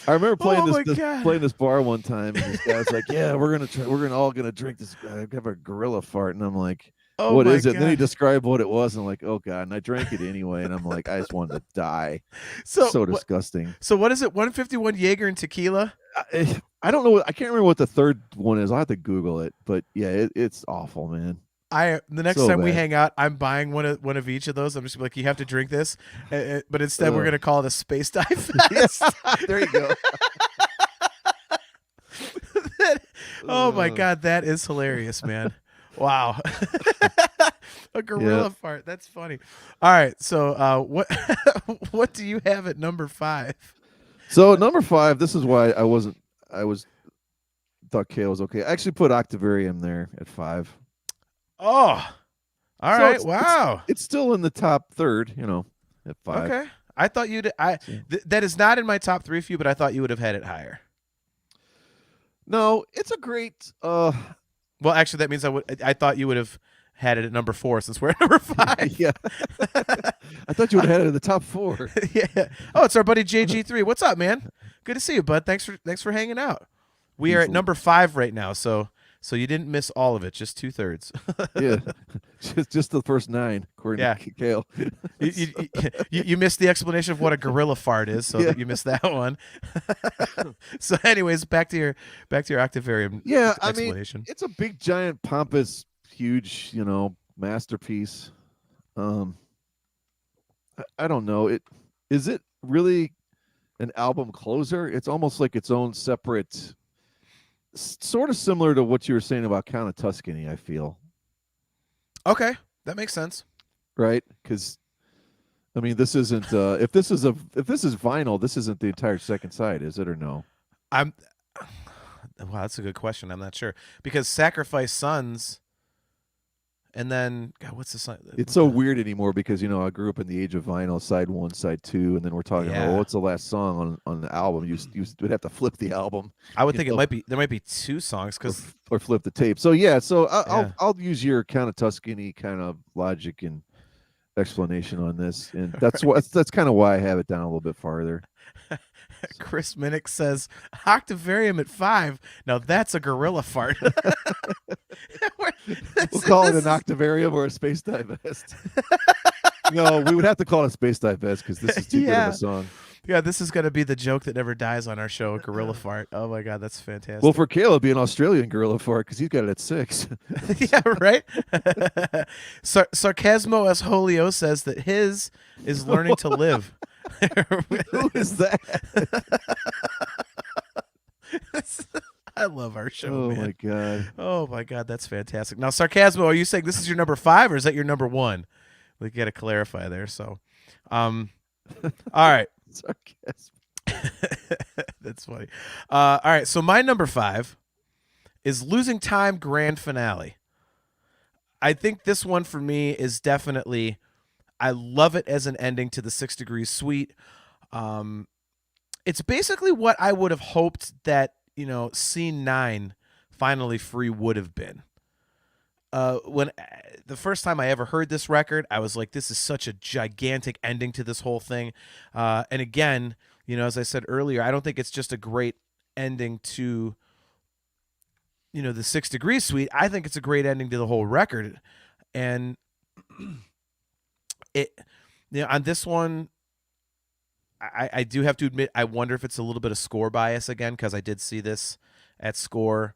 I remember playing this bar one time, and this guy's like, "Yeah, we're all gonna drink this. Have a gorilla fart," and I'm like, Oh, what is it? God. And then he described what it was, and I'm like, oh God, and I drank it anyway, and I'm like, I just wanted to die. So disgusting. So what is it? 151 Jaeger and tequila? I don't know. I can't remember what the third one is. I'll have to Google it. But yeah, it's awful, man. The next time we hang out, I'm buying one of each of those. I'm just like, you have to drink this, but instead we're gonna call it a Space Dive Fest. There you go. Oh my God, that is hilarious, man. Wow. A gorilla fart. That's funny. All right. So what do you have at number 5? So at number 5, this is why thought Kale was okay. I actually put Octavarium there at 5. Oh. All right. Wow. It's still in the top third, at 5. Okay. I thought that is not in my top 3 for you, but I thought you would have had it higher. No, it's a great well, actually, that means I thought you would have had it at number 4 since we're at number 5. Yeah. I thought you would have had it in the top 4. Yeah. Oh, it's our buddy JG3. What's up, man? Good to see you, bud. Thanks for hanging out. We are at number 5 right now, so you didn't miss all of it, just 2/3. Yeah, just the first 9, according to Kale. You missed the explanation of what a gorilla fart is, so that you missed that one. So, anyways, back to your Octavarium. Explanation. I mean, it's a big, giant, pompous, huge, masterpiece. I don't know. Is it really an album closer? It's almost like its own separate. Sort of similar to what you were saying about Count of Tuscany, I feel. Okay, that makes sense. Right? Because, I mean, this isn't. If this is vinyl, this isn't the entire second side, is it, or no? Wow, that's a good question. I'm not sure, because Sacrifice Sons, and then God, what's the song? It's so weird anymore because I grew up in the age of vinyl, side 1, side 2, and then we're talking about what's the last song on the album. You would have to flip the album. I would think there might be 2 songs or flip the tape. So I'll use your Count of Tuscany kind of logic, and explanation on this, and that's kind of why I have it down a little bit farther. Chris Minnick says Octavarium at 5. Now that's a gorilla fart. We'll call it an Octavarium or a Space Divest. No, we would have to call it a Space Divest because this is too good of a song. Yeah, this is going to be the joke that never dies on our show, gorilla fart. Oh my God, that's fantastic. Well, for Caleb, it'd be an Australian gorilla fart because he's got it at 6. Yeah, right? Sarcasmo S. Holio says that his is learning to live. Who is that? I love our show. Oh, man. my God. Oh, my God. That's fantastic. Now, Sarcasmo, are you saying this is your number 5 or is that your number 1? We got to clarify there. So, all right. Sarcasmo. That's funny. All right. So, my number 5 is Losing Time Grand Finale. I think this one for me is definitely, I love it as an ending to the 6 Degrees Suite. It's basically what I would have hoped that, scene 9, Finally Free, would have been. When the first time I ever heard this record, I was like, this is such a gigantic ending to this whole thing. And again, as I said earlier, I don't think it's just a great ending to, the 6 Degrees Suite. I think it's a great ending to the whole record. And on this one, I do have to admit, I wonder if it's a little bit of score bias again, because I did see this at Score,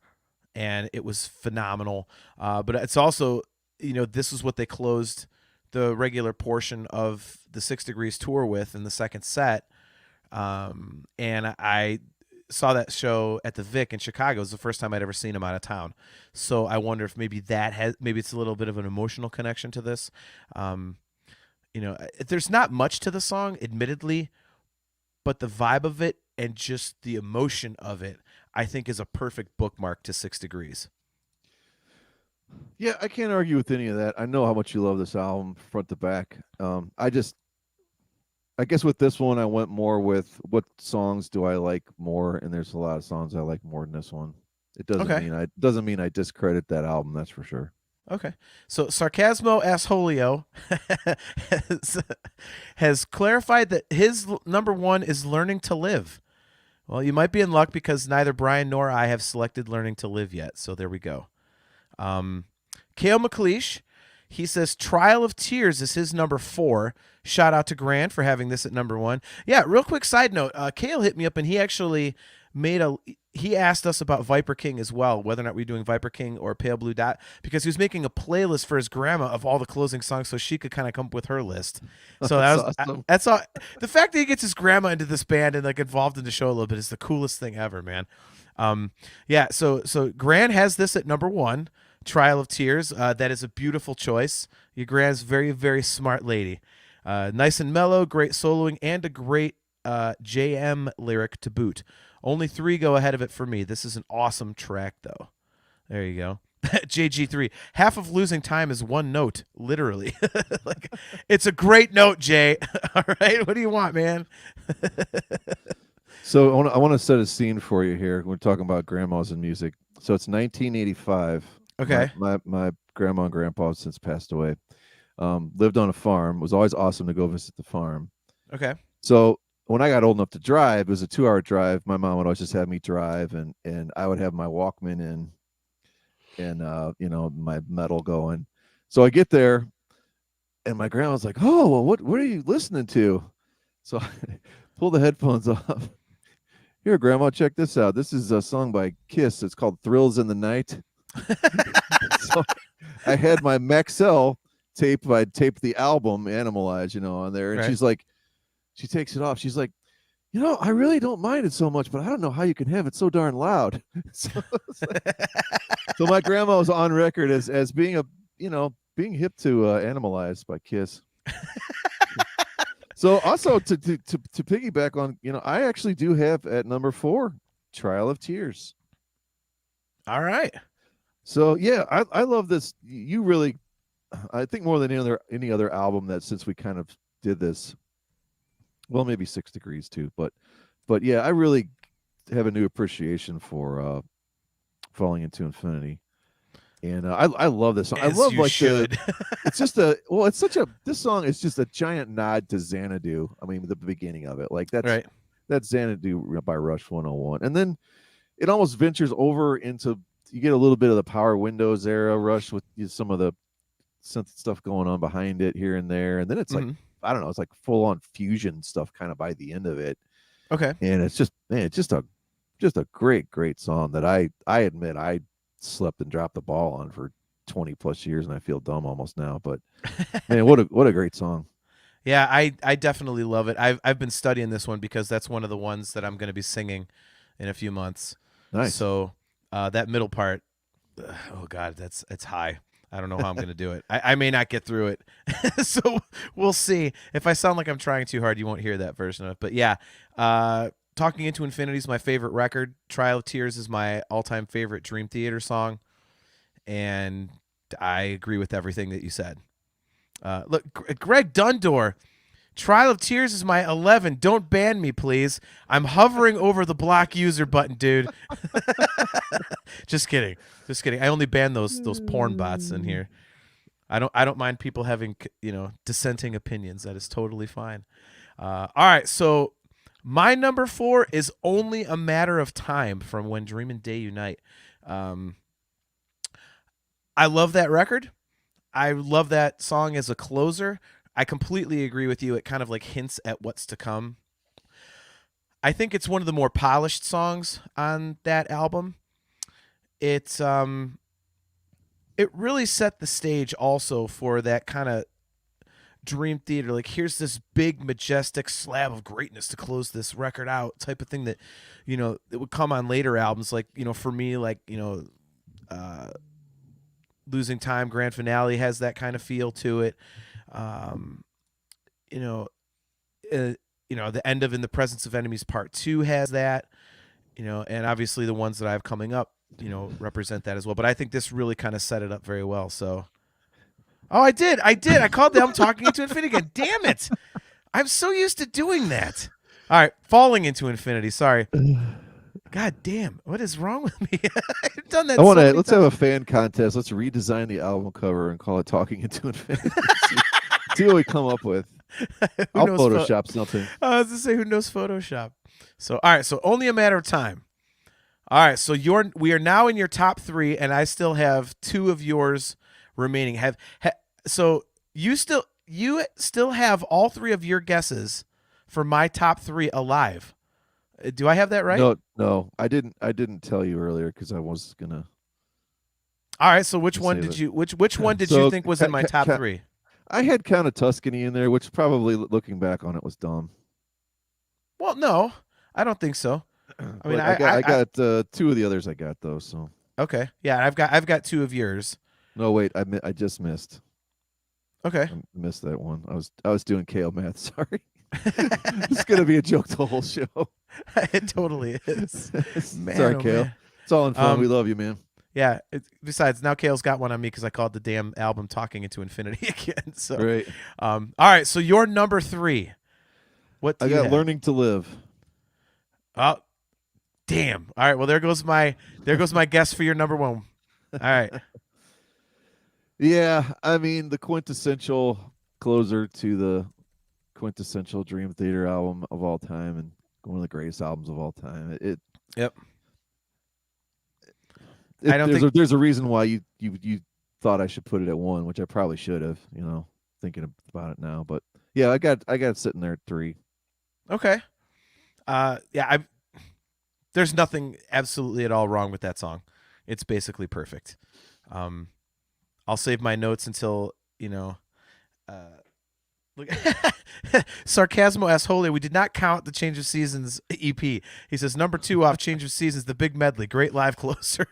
and it was phenomenal. But it's also, this is what they closed the regular portion of the 6 Degrees tour with in the second set. And I saw that show at the Vic in Chicago. It was the first time I'd ever seen him out of town. So I wonder if maybe maybe it's a little bit of an emotional connection to this. There's not much to the song, admittedly, but the vibe of it and just the emotion of it, I think, is a perfect bookmark to 6 Degrees. Yeah, I can't argue with any of that. I know how much you love this album front to back. I guess with this one, I went more with what songs do I like more, and there's a lot of songs I like more than this one. It doesn't mean I discredit that album, that's for sure. Okay. So Sarcasmo Assholio has clarified that his number 1 is Learning to Live. Well, you might be in luck because neither Brian nor I have selected Learning to Live yet. So there we go. Kale McLeish, he says Trial of Tears is his number 4. Shout out to Grant for having this at number 1. Yeah, real quick side note. Kale hit me up and he actually he asked us about Viper King as well, whether or not we're doing Viper King or Pale Blue Dot, because he was making a playlist for his grandma of all the closing songs so she could kind of come up with her list. So awesome. That's all. The fact that he gets his grandma into this band and like involved in the show a little bit is the coolest thing ever, man. Yeah. So Grant has this at number 1, Trial of Tears. That is a beautiful choice. Your Grant's very, very smart lady. Nice and mellow, great soloing, and a great JM lyric to boot. Only 3 go ahead of it for me. This is an awesome track, though. There you go. JG3. Half of Losing Time is 1 note, literally. It's a great note, Jay. All right, what do you want, man? So I want to set a scene for you here. We're talking about grandmas and music. So it's 1985. Okay. My grandma and grandpa have since passed away. Lived on a farm. It was always awesome to go visit the farm. Okay. So when I got old enough to drive, it was a 2-hour drive. My mom would always just have me drive, and I would have my Walkman in and my metal going. So I get there, and my grandma's like, "Oh, well, what are you listening to?" So I pull the headphones off. Here, Grandma, check this out. This is a song by Kiss. It's called "Thrills in the Night." So I had my Maxell tape. I taped the album Animalize, on there, and right. She's like, she takes it off. She's like, I really don't mind it so much, but I don't know how you can have it so darn loud. So my grandma was on record as being being hip to Animalize by Kiss. So also to piggyback on, I actually do have at number 4, Trial of Tears. All right. So yeah, I love this. You really, I think more than any other album that since we kind of did this, well, maybe 6 Degrees too, but yeah, I really have a new appreciation for Falling Into Infinity. And I love this song. As I love you like should. it's just this song is just a giant nod to Xanadu. I mean, the beginning of it, like Right. that's Xanadu by Rush 101. And then it almost ventures over into, you get a little bit of the Power Windows era Rush with some of the synth stuff going on behind it here and there. And then it's like, I don't know, it's like full on fusion stuff kind of by the end of it. Okay. And it's just, man, it's just a great song that I admit I slept and dropped the ball on for 20 plus years, and I feel dumb almost now, but man, what a great song. Yeah, I definitely love it. I've been studying this one because that's one of the ones that I'm going to be singing in a few months. Nice. So that middle part, oh God, it's high. I don't know how I'm going to do it. I may not get through it. So we'll see. If I sound like I'm trying too hard, you won't hear that version of it. But yeah, Talking Into Infinity is my favorite record. Trial of Tears is my all-time favorite Dream Theater song. And I agree with everything that you said. Look, Greg Dundor, Trial of Tears is my 11. Don't ban me, please. I'm hovering over the block user button, dude. Just kidding. I only ban those porn bots in here. I don't mind people having, dissenting opinions. That is totally fine. All right, so my number 4 is Only a Matter of Time from When Dream and Day Unite. I love that record. I love that song as a closer. I completely agree with you. It kind of like hints at what's to come. I think it's one of the more polished songs on that album. It really set the stage also for that kind of Dream Theater. Like, here's this big, majestic slab of greatness to close this record out type of thing that, it would come on later albums. Like, for me, like, Losing Time, Grand Finale has that kind of feel to it. The end of In the Presence of Enemies Part 2 has that, and obviously the ones that I have coming up, represent that as well. But I think this really kind of set it up very well. So, I did. I called them Talking Into Infinity again. Damn it. I'm so used to doing that. All right. Falling Into Infinity. Sorry. God damn. What is wrong with me? I've done that. Let's have a fan contest. Let's redesign the album cover and call it Talking Into Infinity. See what we come up with. I'll Photoshop something. I was to say, who knows Photoshop? So, all right. So, Only a Matter of Time. All right. So, we are now in your top 3, and I still have 2 of yours remaining. So you still have all 3 of your guesses for my top 3 alive. Do I have that right? No, I didn't tell you earlier because I was gonna. All right. So which one did you think was in my top 3? I had Count of Tuscany in there, which probably, looking back on it, was dumb. Well, no, I don't think so. I mean, I got 2 of the others I got though. So okay, yeah, I've got 2 of yours. No, wait, I just missed. Okay, I missed that one. I was doing kale math. Sorry. It's gonna be a joke the whole show. It totally is. Man, sorry, Kale. Man. It's all in fun. We love you, man. Yeah. Besides, now Kale's got one on me because I called the damn album "Talking Into Infinity" again. So, right. All right. So your number 3. What do I got? have? Learning to Live. Oh, damn. All right. Well, there goes my guess for your number 1. All right. Yeah, I mean, the quintessential closer to the quintessential Dream Theater album of all time, and one of the greatest albums of all time. Yep. I don't think there's a reason why you thought I should put it at 1, which I probably should have. Thinking about it now, but yeah, I got it sitting there at 3. Okay. Yeah. There's nothing absolutely at all wrong with that song. It's basically perfect. I'll save my notes until, look, Sarcasmo asks, Holy, we did not count the Change of Seasons EP. He says, number 2 off Change of Seasons, the big medley. Great live closer.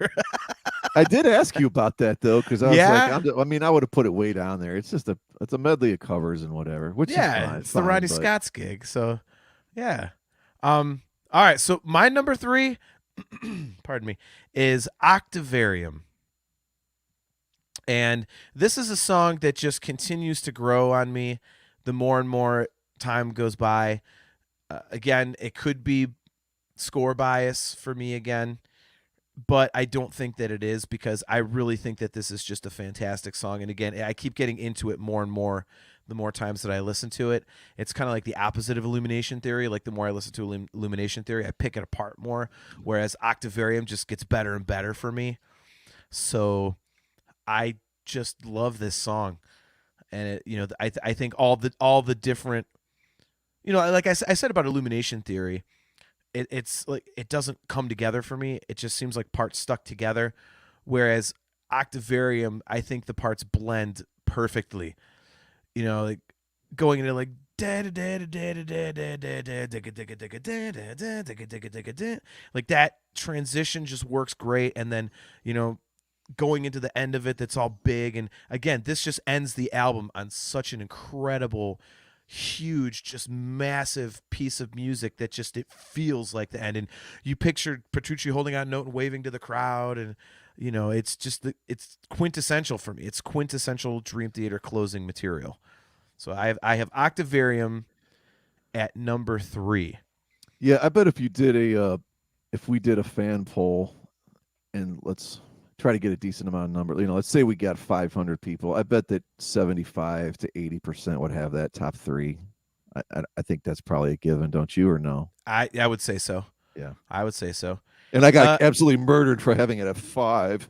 I did ask you about that, though, because I was like, I would have put it way down there. It's a medley of covers and whatever, which is fine. It's the Ronnie Scott's gig. So, yeah. All right. So my number 3, pardon me, is Octavarium. And this is a song that just continues to grow on me the more and more time goes by. Again, it could be score bias for me again, but I don't think that it is, because I really think that this is just a fantastic song. And again, I keep getting into it more and more the more times that I listen to it. It's kind of like the opposite of Illumination Theory. Like the more I listen to Illumination Theory, I pick it apart more, whereas Octavarium just gets better and better for me. So I just love this song. And it, I think all the different, like I said about Illumination Theory, it's like it doesn't come together for me. It just seems like parts stuck together. Whereas Octavarium, I think the parts blend perfectly. Like going into like like that transition just works great. And then, going into the end of it, that's all big. And again, this just ends the album on such an incredible, huge, just massive piece of music that just, it feels like the end. And you pictured Petrucci holding out a note and waving to the crowd, and it's just it's quintessential for me. It's quintessential Dream Theater closing material. So I have Octavarium at number 3. Yeah, I bet if we did a fan poll, and let's try to get a decent amount of number, let's say we got 500 people, I bet that 75 to 80% would have that top 3. I think that's probably a given, don't you, or no? I would say so. Yeah, I would say so. And I got absolutely murdered for having it at 5.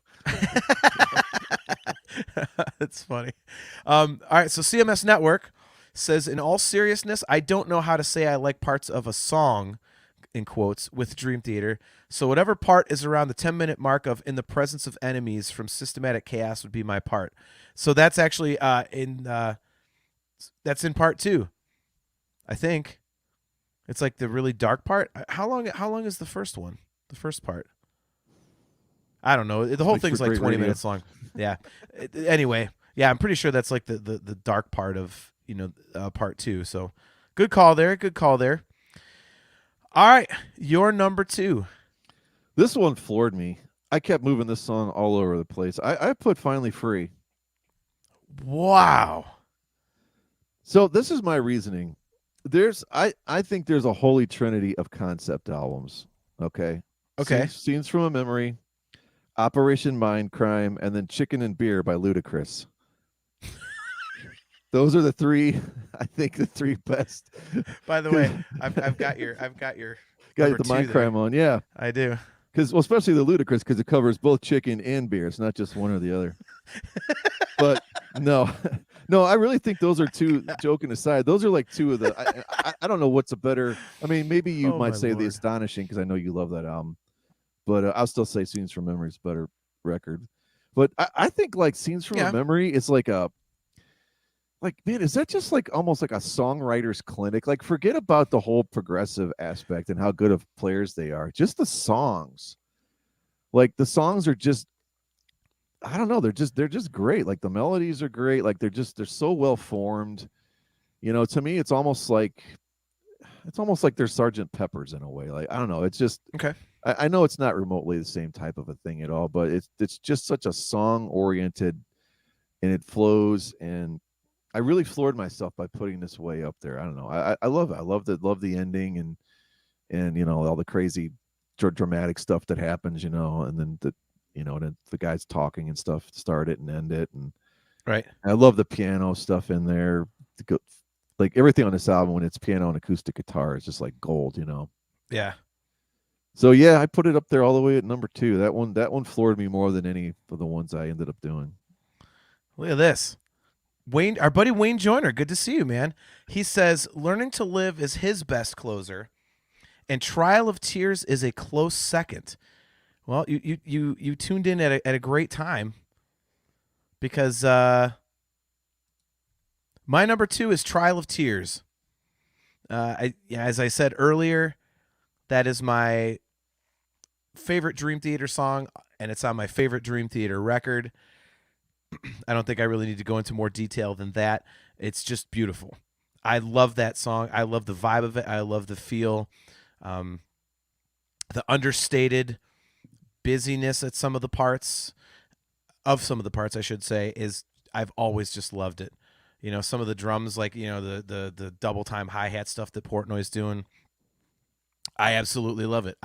That's funny. All right, so CMS Network says, in all seriousness, I don't know how to say I like parts of a song, in quotes, with Dream Theater. So whatever part is around the 10-minute mark of In the Presence of Enemies from Systematic Chaos would be my part. So that's actually that's in part 2. I think. It's like the really dark part. How long is the first one? The first part? I don't know. The whole thing's like 20 minutes long. Yeah. Anyway, yeah, I'm pretty sure that's like the dark part of, part 2. So good call there. Good call there. All right. Your number 2. This one floored me. I kept moving this song all over the place. I put Finally Free. Wow. So this is my reasoning. I think there's a holy trinity of concept albums. Okay. Scenes from a Memory, Operation Mindcrime, and then Chicken and Beer by Ludacris. Those are the 3. I think the 3 best. By the way, I've got your got the Mindcrime on. Yeah, I do. Because especially the Ludacris, because it covers both chicken and beer. It's not just one or the other. But no, I really think those are 2. Joking aside, those are like 2 of the. I don't know what's a better. I mean, maybe you might say The Astonishing, because I know you love that album. But I'll still say Scenes from Memory is a better record. But I think like Scenes from a Memory is like man, is that just like almost like a songwriter's clinic? Like, forget about the whole progressive aspect and how good of players they are. Just the songs. Like, the songs are just, I don't know, they're just great. Like, the melodies are great. Like, they're so well formed. To me, it's almost like they're Sergeant Peppers in a way. Like, I don't know. It's just okay. I know it's not remotely the same type of a thing at all, but it's just such a song oriented, and it flows. And I really floored myself by putting this way up there. I don't know. I love it. I love the ending and all the crazy dramatic stuff that happens, and then the guys talking and stuff start it and end it. And right. I love the piano stuff in there. Like everything on this album, when it's piano and acoustic guitar, is just like gold, Yeah. So yeah, I put it up there all the way at number 2. That one floored me more than any of the ones I ended up doing. Look at this. Wayne, our buddy Wayne Joyner, good to see you, man. He says, Learning to Live is his best closer, and Trial of Tears is a close second. Well, you tuned in at a great time, because my number 2 is Trial of Tears. As I said earlier, that is my favorite Dream Theater song, and it's on my favorite Dream Theater record. I don't think I really need to go into more detail than that. It's just beautiful. I love that song. I love the vibe of it. I love the feel. The understated busyness at some of the parts, I should say, is I've always just loved it. Some of the drums, like, the double time hi-hat stuff that Portnoy's doing, I absolutely love it.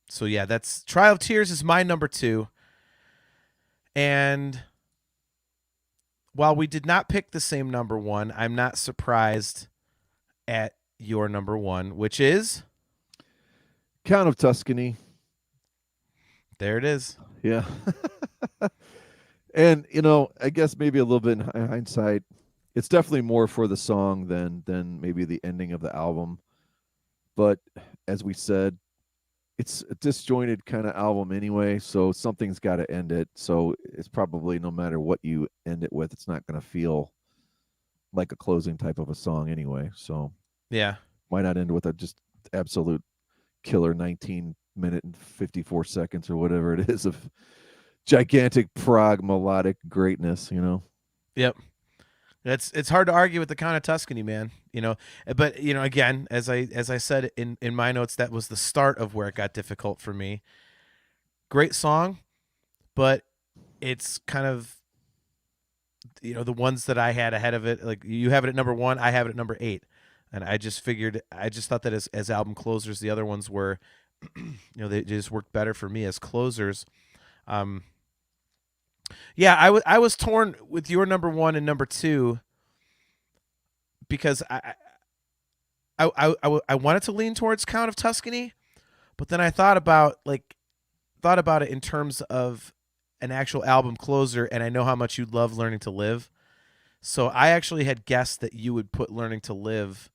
So yeah, that's Trial of Tears is my number 2. And while we did not pick the same number 1, I'm not surprised at your number 1, which is Count of Tuscany. there it is. Yeah. And I guess maybe a little bit in hindsight, it's definitely more for the song than maybe the ending of the album. But as we said, it's a disjointed kind of album anyway, so something's got to end it. So it's probably, no matter what you end it with, it's not going to feel like a closing type of a song anyway. So yeah, why not end with a just absolute killer 19-minute and 54 seconds or whatever it is of gigantic prog melodic greatness, Yep. It's hard to argue with the Count of Tuscany, man. But again, as I said in my notes, that was the start of where it got difficult for me. Great song, but it's kind of the ones that I had ahead of it. Like, you have it at number 1, I have it at number 8, and I just thought that as album closers, the other ones were, they just worked better for me as closers. Yeah, I was torn with your number 1 and number 2 because I wanted to lean towards Count of Tuscany, but then I thought about it in terms of an actual album closer, and I know how much you love Learning to Live. So I actually had guessed that you would put Learning to Live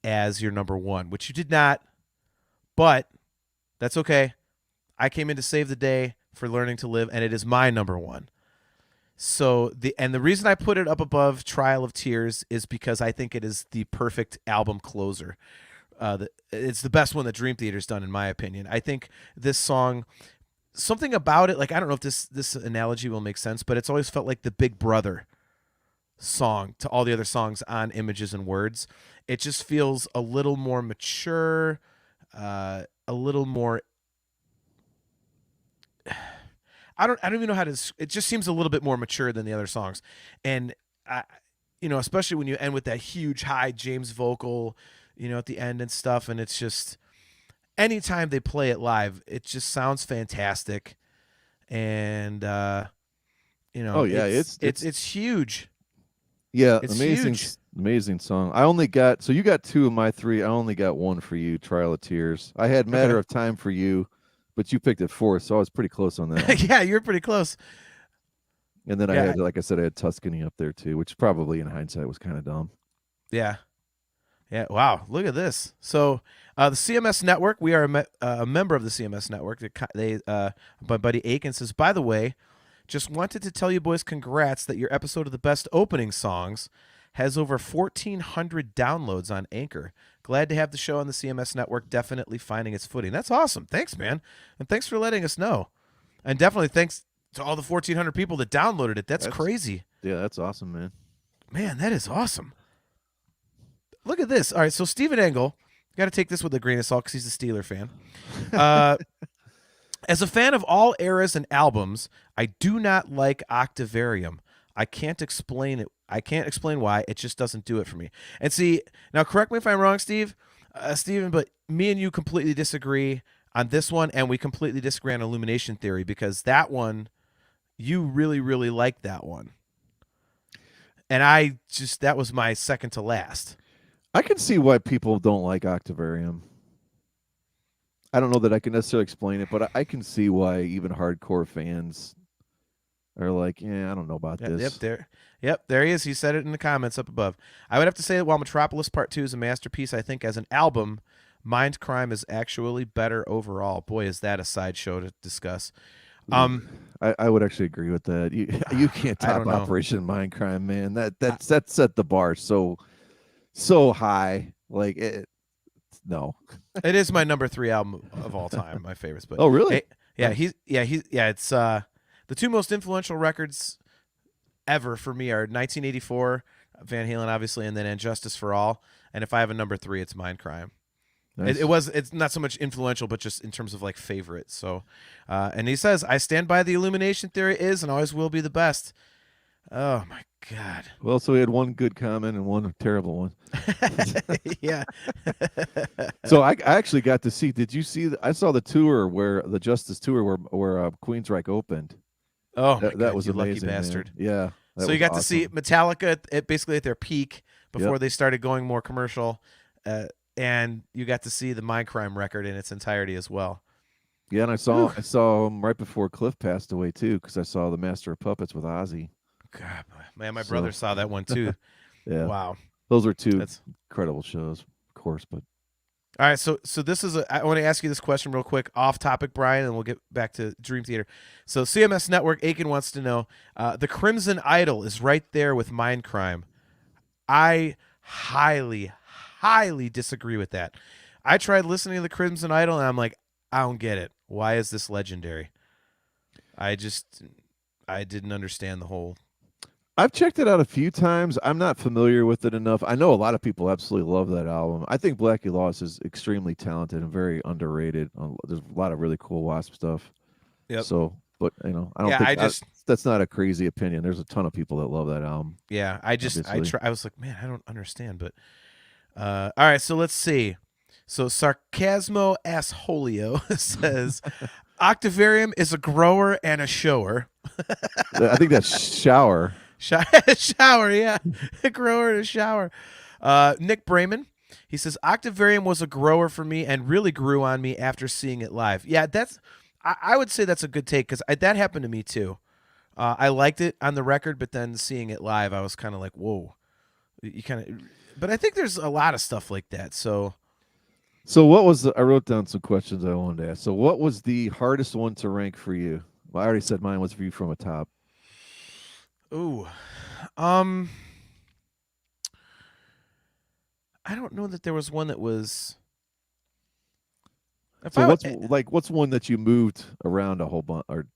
as your number 1, which you did not, but that's okay. I came in to save the day for Learning to Live, and it is my number 1. So the reason I put it up above Trial of Tears is because I think it is the perfect album closer. It's the best one that Dream Theater's done, in my opinion. I think this song, something about it, like, I don't know if this analogy will make sense, but it's always felt like the Big Brother song to all the other songs on Images and Words. It just feels a little more mature, a little more. I don't even know how to. It just seems a little bit more mature than the other songs, and especially when you end with that huge high James vocal, at the end and stuff, and it's just, anytime they play it live, it just sounds fantastic, and oh yeah, it's huge. Yeah, it's amazing, huge. Amazing song. I only got, so you got 2 of my 3. I only got 1 for you, Trial of Tears. I had Matter of Time for you, but you picked it 4th, so I was pretty close on that. Yeah, you're pretty close. And then I had, like I said, I had Tuscany up there too, which probably in hindsight was kind of dumb. Yeah. Yeah. Wow. Look at this. So the CMS Network, we are a member of the CMS Network. My buddy Aiken says, by the way, just wanted to tell you boys congrats that your episode of the best opening songs has over 1,400 downloads on Anchor. Glad to have the show on the CMS Network definitely finding its footing. That's awesome. Thanks, man. And thanks for letting us know. And definitely thanks to all the 1,400 people that downloaded it. That's crazy. Yeah, that's awesome, man. Man, that is awesome. Look at this. All right, so Stephen Engel, got to take this with a grain of salt because he's a Steeler fan. As a fan of all eras and albums, I do not like Octavarium. I can't explain it. I can't explain why. It just doesn't do it for me. And see, now correct me if I'm wrong, Steven, but me and you completely disagree on this one, and we completely disagree on Illumination Theory, because that one, you really, really like that one. And that was my second to last. I can see why people don't like Octavarium. I don't know that I can necessarily explain it, but I can see why even hardcore fans are like, yeah, I don't know about this. Yep, there he is. He said it in the comments up above. I would have to say that while Metropolis Part 2 is a masterpiece, I think as an album, Mind Crime is actually better overall. Boy, is that a sideshow to discuss. I would actually agree with that. You can't top Operation Mind Crime, man. That set the bar so high. Like it. No, it is my number 3 album of all time, my favorites. But oh, really? It's the 2 most influential records ever for me are 1984, Van Halen, obviously, and then And Justice for All. And if I have a number 3, it's Mind Crime. Nice. It's not so much influential, but just in terms of like favorite. So, and he says, I stand by the Illumination Theory is and always will be the best. Oh my God. Well, so we had one good comment and one terrible one. Yeah. So I actually got to see. Did you see? I saw the tour where the Justice tour where Queensryche opened. Oh my That God, was you lucky amazing, man. bastard. Yeah. That So you was got to see awesome. Metallica basically at their peak before Yep. they started going more commercial, and you got to see the Mindcrime record in its entirety as well. Yeah, and Whew. I saw him right before Cliff passed away too, because I saw the Master of Puppets with Ozzy. God, man, my So brother saw that one too. yeah, Wow, those were two that's incredible shows, of course. But all right. So this is I want to ask you this question real quick, off topic, Brian, and we'll get back to Dream Theater. So CMS Network Aiken wants to know, the Crimson Idol is right there with Mindcrime. I highly, highly disagree with that. I tried listening to the Crimson Idol, and I'm like, I don't get it. Why is this legendary? I didn't understand the whole. I've checked it out a few times. I'm not familiar with it enough. I know a lot of people absolutely love that album. I think Blackie Lawless is extremely talented and very underrated. There's a lot of really cool Wasp stuff. Yep. So, but I don't Yeah, think that's not a crazy opinion. There's a ton of people that love that album. Yeah, I obviously. was like, man, I don't understand. But all right, so let's see. So Sarcasmo Assholio says, Octavarium is a grower and a shower. I think that's shower. Shower, yeah. A grower and a shower. Nick Brayman, he says, Octavarium was a grower for me and really grew on me after seeing it live. Yeah, I would say that's a good take because that happened to me too. I liked it on the record, but then seeing it live, I was kind of like, whoa. But I think there's a lot of stuff like that. So what was I wrote down some questions I wanted to ask. So what was the hardest one to rank for you? Well, I already said mine was View from a Top. ooh. I don't know that there was one that was. What's one that you moved around a whole bunch? Or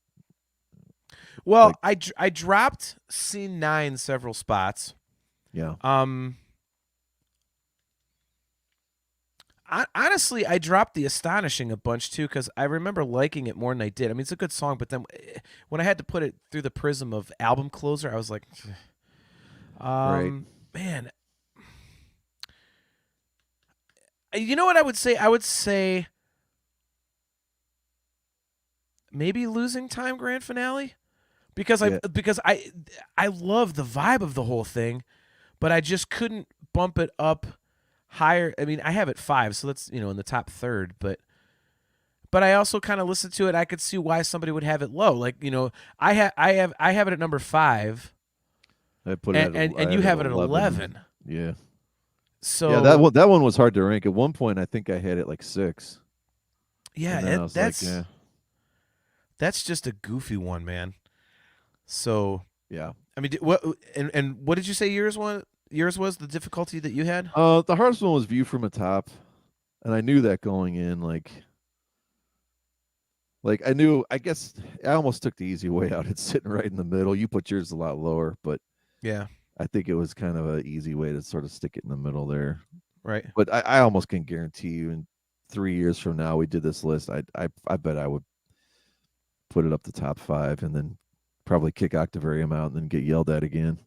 well, I dropped scene 9 several spots. yeah. Honestly, I dropped the Astonishing a bunch too because I remember liking it more than I did. I mean, it's a good song, but then when I had to put it through the prism of album closer, I was like, Right. man. You know what I would say? I would say maybe Losing Time grand finale because Yeah. I love the vibe of the whole thing, but I just couldn't bump it up higher. I mean, I have it 5, so that's, in the top third, but I also kind of listened to it. I could see why somebody would have it low. Like, I have it at number 5. I put it and you have it at 11. Yeah. So yeah, that one was hard to rank. At one point, I think I had it like 6. Yeah, that's just a goofy one, man. So yeah. I mean, what did you say yours was? Yours was the difficulty that you had? The hardest one was View from a Top, and I knew that going in. Like I knew. I guess I almost took the easy way out. It's sitting right in the middle. You put yours a lot lower, but yeah, I think it was kind of an easy way to sort of stick it in the middle there. Right. But I almost can guarantee you, in 3 years from now, we did this list. I bet I would put it up the top 5, and then probably kick Octavarium out, and then get yelled at again.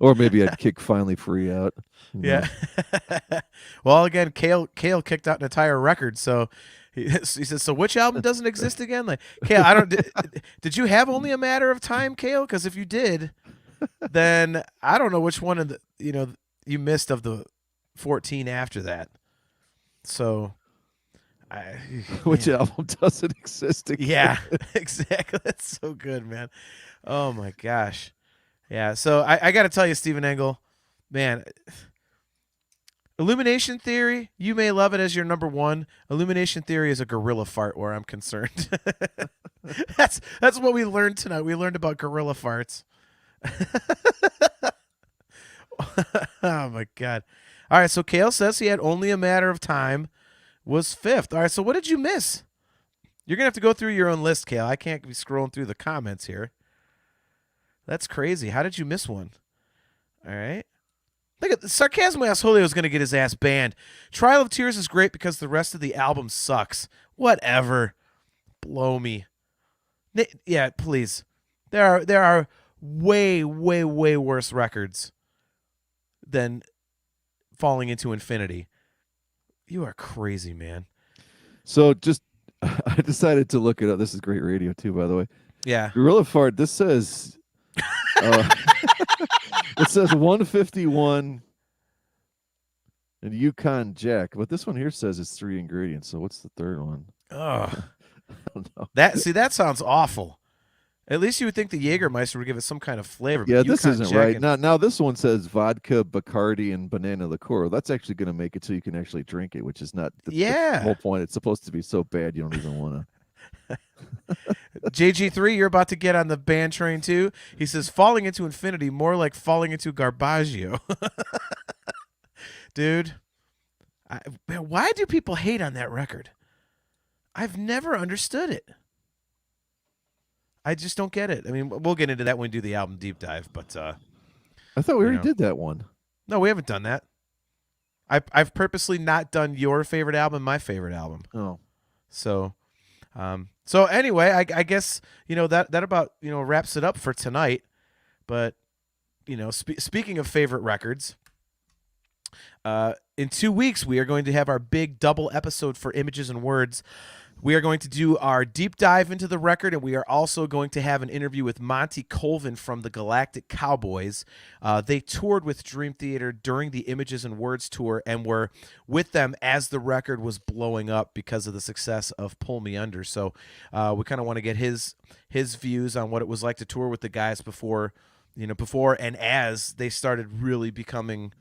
Or maybe I'd kick Finally Free out. Yeah. Well, again, Kale kicked out an entire record, so he says, so which album doesn't exist again? Like, Kale, I don't. Did you have Only a Matter of Time, Kale? Because if you did, then I don't know which one of the you missed of the 14 after that. So, which album doesn't exist again? Yeah, exactly. That's so good, man. Oh my gosh. Yeah, so I got to tell you, Stephen Engel, man, Illumination Theory, you may love it as your number 1. Illumination Theory is a gorilla fart where I'm concerned. That's what we learned tonight. We learned about gorilla farts. Oh, my God. All right, so Kale says he had Only a Matter of Time was 5th. All right, so what did you miss? You're going to have to go through your own list, Kale. I can't be scrolling through the comments here. That's crazy. How did you miss one? All right. Look at the Sarcasmo Asshole is going to get his ass banned. Trial of Tears is great because the rest of the album sucks. Whatever. Blow me. Yeah, please. There are way worse records than Falling Into Infinity. You are crazy, man. So just I decided to look it up. This is great radio too, by the way. Yeah. Gorilla Fart. This says it says 151 and Yukon Jack, but this one here says it's 3 ingredients. So what's the third one? Oh, I don't know. that sounds awful. At least you would think the Jägermeister would give it some kind of flavor. Yeah, this Yukon isn't Jack right. and- Now this one says vodka, Bacardi, and banana liqueur. That's actually going to make it so you can actually drink it, which is not the whole point. It's supposed to be so bad you don't even want to. JG3, you're about to get on the band train too. He says, Falling Into Infinity, more like falling into Garbaggio. Dude, man, why do people hate on that record? I've never understood it. I just don't get it. I mean, we'll get into that when we do the album deep dive, but I thought we already did that one. No, we haven't done that. I've purposely not done your favorite album, my favorite album. Oh. So anyway, I guess, that about, wraps it up for tonight. But, speaking of favorite records, in 2 weeks, we are going to have our big double episode for Images and Words. We are going to do our deep dive into the record, and we are also going to have an interview with Monty Colvin from the Galactic Cowboys. They toured with Dream Theater during the Images and Words tour and were with them as the record was blowing up because of the success of Pull Me Under. So we kind of want to get his views on what it was like to tour with the guys before and as they started really becoming,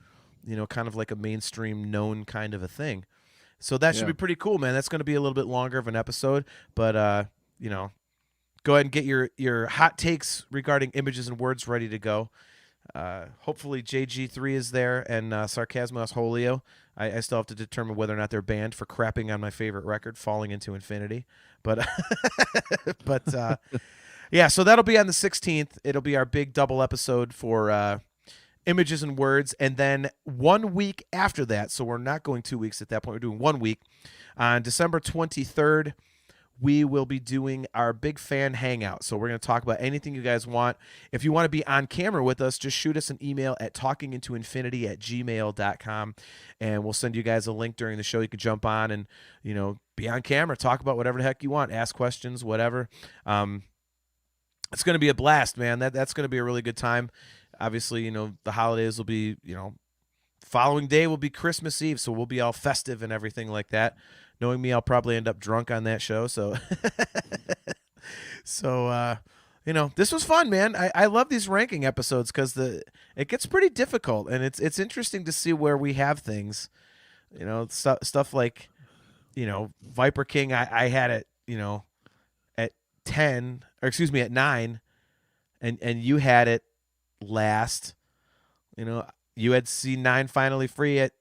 kind of like a mainstream known kind of a thing. So that should be pretty cool, man. That's going to be a little bit longer of an episode, but go ahead and get your hot takes regarding Images and Words ready to go. Hopefully JG3 is there and Sarcasmos Holio. I still have to determine whether or not they're banned for crapping on my favorite record, Falling Into Infinity. But yeah, so that'll be on the 16th. It'll be our big double episode for Images and Words, and then 1 week after that, so we're not going 2 weeks at that point, we're doing 1 week. On December 23rd, we will be doing our big fan hangout. So we're going to talk about anything you guys want. If you want to be on camera with us, just shoot us an email at talkingintoinfinity@gmail.com, and we'll send you guys a link during the show. You can jump on and, be on camera, talk about whatever the heck you want, ask questions, whatever. It's going to be a blast, man. That's going to be a really good time. Obviously, the holidays will be, following day will be Christmas Eve, so we'll be all festive and everything like that. Knowing me, I'll probably end up drunk on that show. So, this was fun, man. I love these ranking episodes because it gets pretty difficult, and it's interesting to see where we have things. Stuff like, Viper King. I had it, at 10, or excuse me, at 9, and you had it last. You had C9 Finally Free at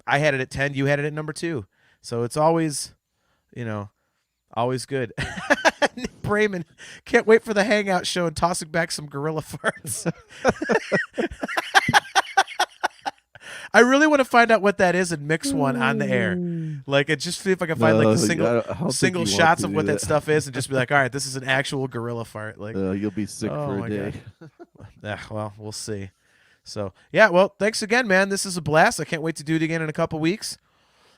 I had it at 10, you had it at number 2. So it's always always good. Nick Brayman, can't wait for the hangout show and tossing back some gorilla farts. I really want to find out what that is and mix one on the air. Like, just see if I can find the single shots of what that stuff is, and just be like, all right, this is an actual gorilla fart. Like, you'll be sick for a day. Yeah, well, we'll see. So, yeah, well, thanks again, man. This is a blast. I can't wait to do it again in a couple weeks.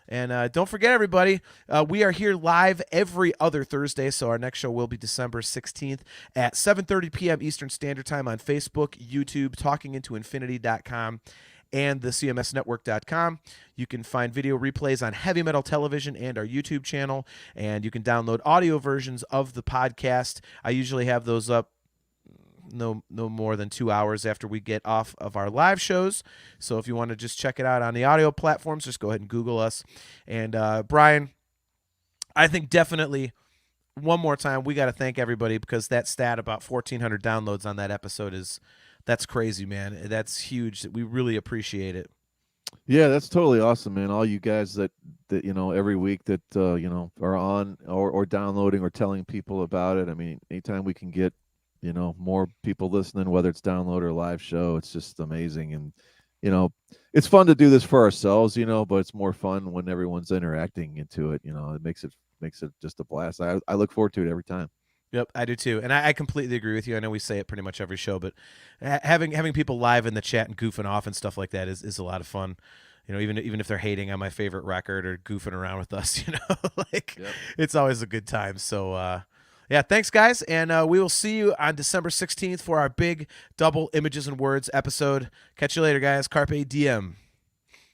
And don't forget, everybody, we are here live every other Thursday, so our next show will be December 16th at 7:30 p.m. Eastern Standard Time on Facebook, YouTube, talkingintoinfinity.com, and the cmsnetwork.com. You can find video replays on Heavy Metal Television and our YouTube channel, and you can download audio versions of the podcast. I usually have those up no more than 2 hours after we get off of our live shows. So if you want to just check it out on the audio platforms, just go ahead and Google us. And Brian, I think definitely one more time we got to thank everybody, because that stat about 1,400 downloads on that episode that's crazy, man. That's huge. We really appreciate it. Yeah, that's totally awesome, man. All you guys that every week that are on or downloading or telling people about it. I mean, anytime we can get more people listening, whether it's download or live show, it's just amazing. And it's fun to do this for ourselves, but it's more fun when everyone's interacting into it. It makes it just a blast. I look forward to it every time. Yep, I do too, and I completely agree with you. I know we say it pretty much every show, but having people live in the chat and goofing off and stuff like that is a lot of fun. You know, even if they're hating on my favorite record or goofing around with us, you know, like it's always a good time. So, yeah, thanks guys, and we will see you on December 16th for our big double images and words episode. Catch you later, guys. Carpe diem.